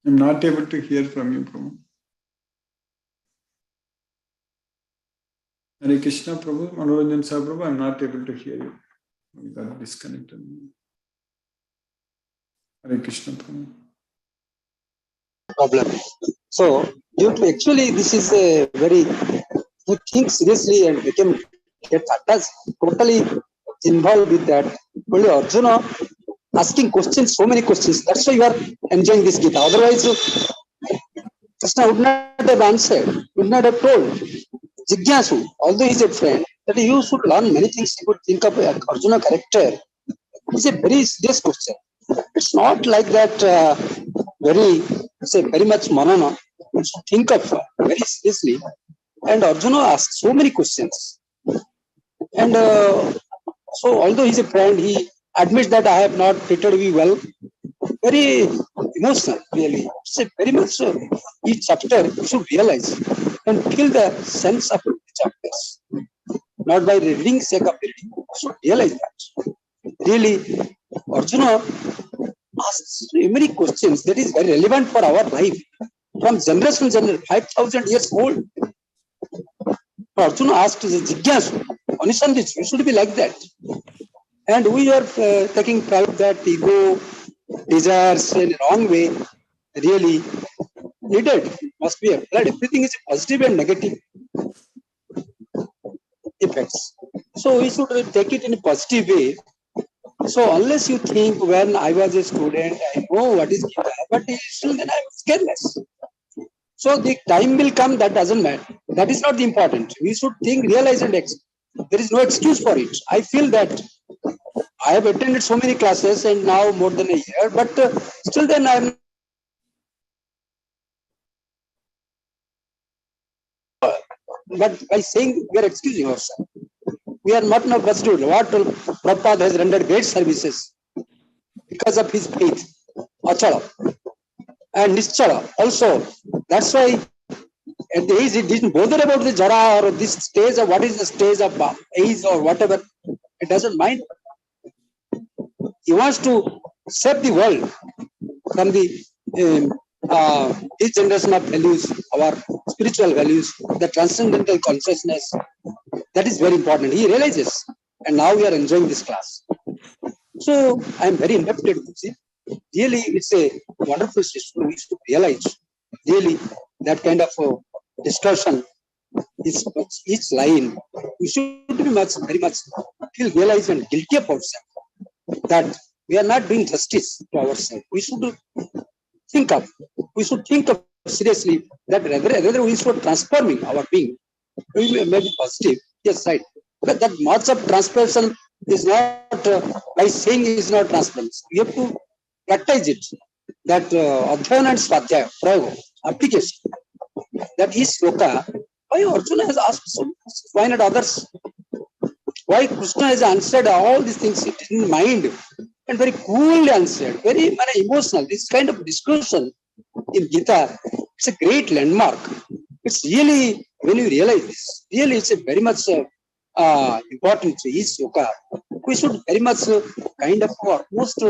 I'm not able to hear from you, Prabhu. Hare Krishna, Prabhu. Manoranjan Sahib, Prabhu, I'm not able to hear you. We got disconnected. Hare Krishna, Prabhu. Problem. So, due to actually, this is a very, you think seriously and get attached, totally involved with that. Only Arjuna asking questions, so many questions. That's why you are enjoying this Gita. Otherwise, Krishna would not have answered, would not have told. Jigyasu, although he is a friend, that you should learn many things. You could think of Arjuna character. It's a very serious question. It's not like that very much manana. You should think of very seriously. And Arjuna asked so many questions. And so although he's a friend, he admits that I have not treated you well. Very emotional, really. It's a very much each chapter you should realize and feel the sense of the chapters. Not by reading sake of reading. You should realize that. Really, Arjuna asks so many questions that is very relevant for our life. From generation to generation, 5,000 years old. Arjuna asked Jigyasu, Anishan, you should be like that. And we are taking pride that ego, desires in a wrong way, really needed, must be applied. Everything is positive and negative effects. So we should take it in a positive way. So unless you think when I was a student, I know what is Gita, but still then I was careless. So the time will come, that doesn't matter. That is not the important. We should think, realize, and there is no excuse for it. I feel that I have attended so many classes and now more than a year, but still then I am. But by saying we are excusing ourselves, we are not now positive. What Prabhupada has rendered great services because of his faith, Achala and Nischala also. That's why at the age, he didn't bother about the Jara or this stage or what is the stage of age or whatever. It doesn't mind. He wants to save the world from the his generation of values, our spiritual values, the transcendental consciousness. That is very important. He realizes, and now we are enjoying this class. So I am very indebted to it. Really, it's a wonderful system. We should realize really that kind of discussion is each line. We should be very much feel realized and guilty of ourselves that we are not doing justice to ourselves. We should think of seriously that rather we should transforming our being. We may be positive, yes, right. But that much of transformation is not by saying is not transformation. We have to practice it. That Adhyana and Swadhyaya, Prayoga, application. That is sloka. Why Arjuna has asked so much? Why not others? Why Krishna has answered all these things in mind and very coolly answered, very emotional. This kind of discussion in Gita, it's a great landmark. It's really, when you realize this, really it's a very much important to each sloka. We should very much kind of utmost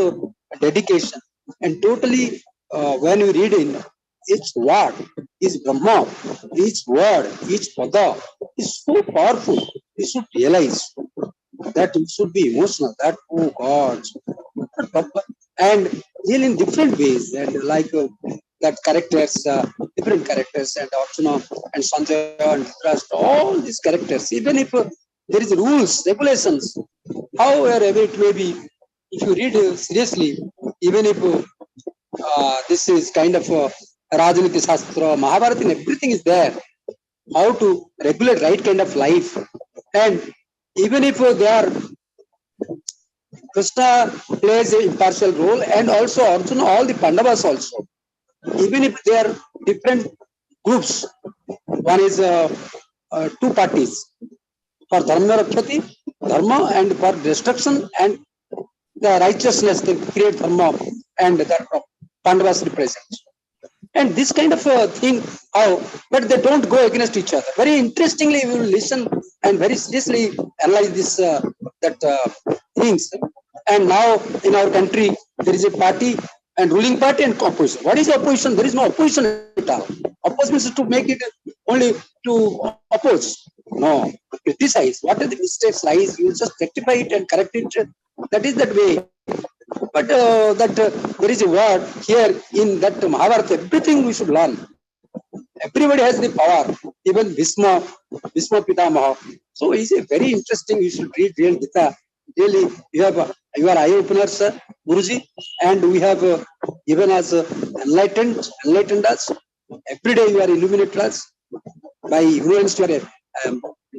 dedication and totally when you read in each word is Brahma, each word, each pada is so powerful. We should realize that it should be emotional, that oh God, and deal in different ways, and like that characters, different characters, and Arjuna and Sanjaya and Dhritarashtra, all these characters, even if there is rules, regulations, however it may be, if you read seriously, even if this is kind of Rajaniti Shastra, Mahabharata, and everything is there, how to regulate right kind of life, and even if they are Krishna plays an impartial role, and also Arjuna, all the Pandavas also. Even if they are different groups, one is two parties for dharma rakhyati, dharma, and for destruction and the righteousness, they create dharma, and the Pandavas represent. And this kind of thing, how, but they don't go against each other. Very interestingly, we will listen and very seriously analyze this things. And now in our country, there is a party and ruling party and opposition. What is opposition? There is no opposition at all. Opposition is to make it only to oppose. No, criticize. What are the mistakes, lies? You just rectify it and correct it. That is that way. But there is a word here in that Mahabharata, everything we should learn. Everybody has the power, even Bhishma Pitamaha. So it's a very interesting, you should read real Gita. Really, you are eye openers, Guruji, and we have given us enlightened us. Every day you are illuminate us. By ignorance, you are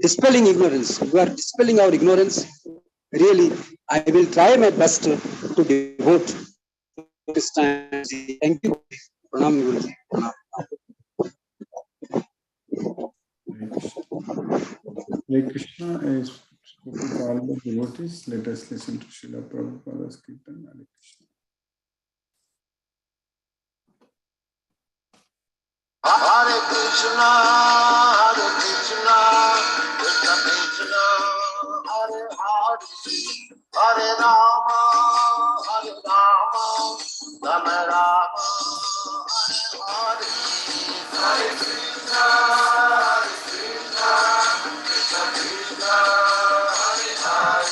dispelling ignorance. You are dispelling our ignorance. Really, I will try my best to devote this time. Thank you. Pranam, Guruji. Like Krishna is spoken to all the devotees. Let us listen to Srila Prabhupada's Kirtan. Hare Krishna. Hare Krishna, Krishna Krishna, Hare Hare, Hare Rama, Rama Rama, Hare Hare. Hare Krishna, Krishna Krishna, Hare Hare,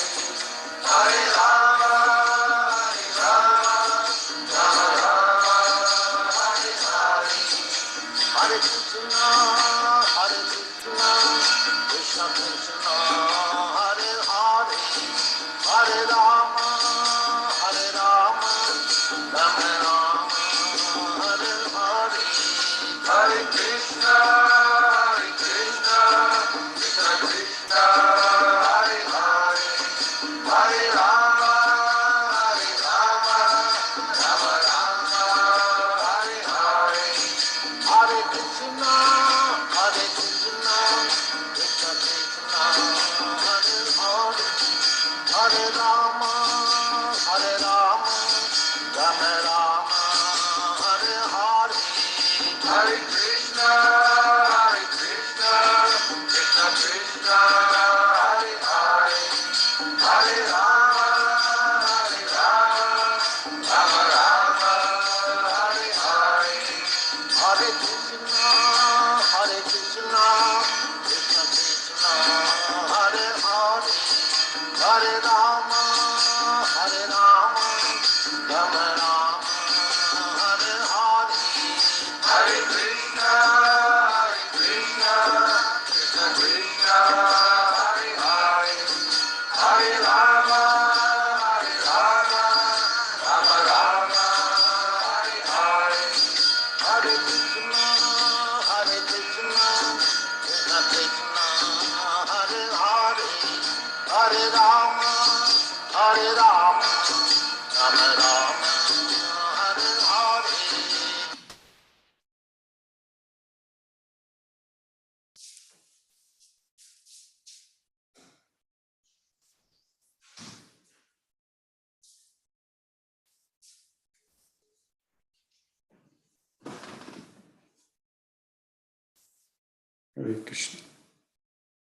Hare Rama, Rama Rama, Hare Hare. Hare Krishna, Krishna Krishna, Hare Hare, Hare Rama, Rama Rama, Hare Hare. Hare Krishna. Hare Krishna, Krishna Krishna, Hare Hare, Hare Rama, Rama Rama, Hare Hare. Hare Krishna, Krishna Krishna, Hare Hare, Hare Rama, Rama Rama, Hare Hare. Hare Krishna, Krishna Krishna, Hare Hare, Hare Rama, Rama Rama, Hare Hare. Hare Krishna, Krishna Krishna, Hare Hare, Hare Rama, Rama Rama, Hare Hare. Hare Krishna.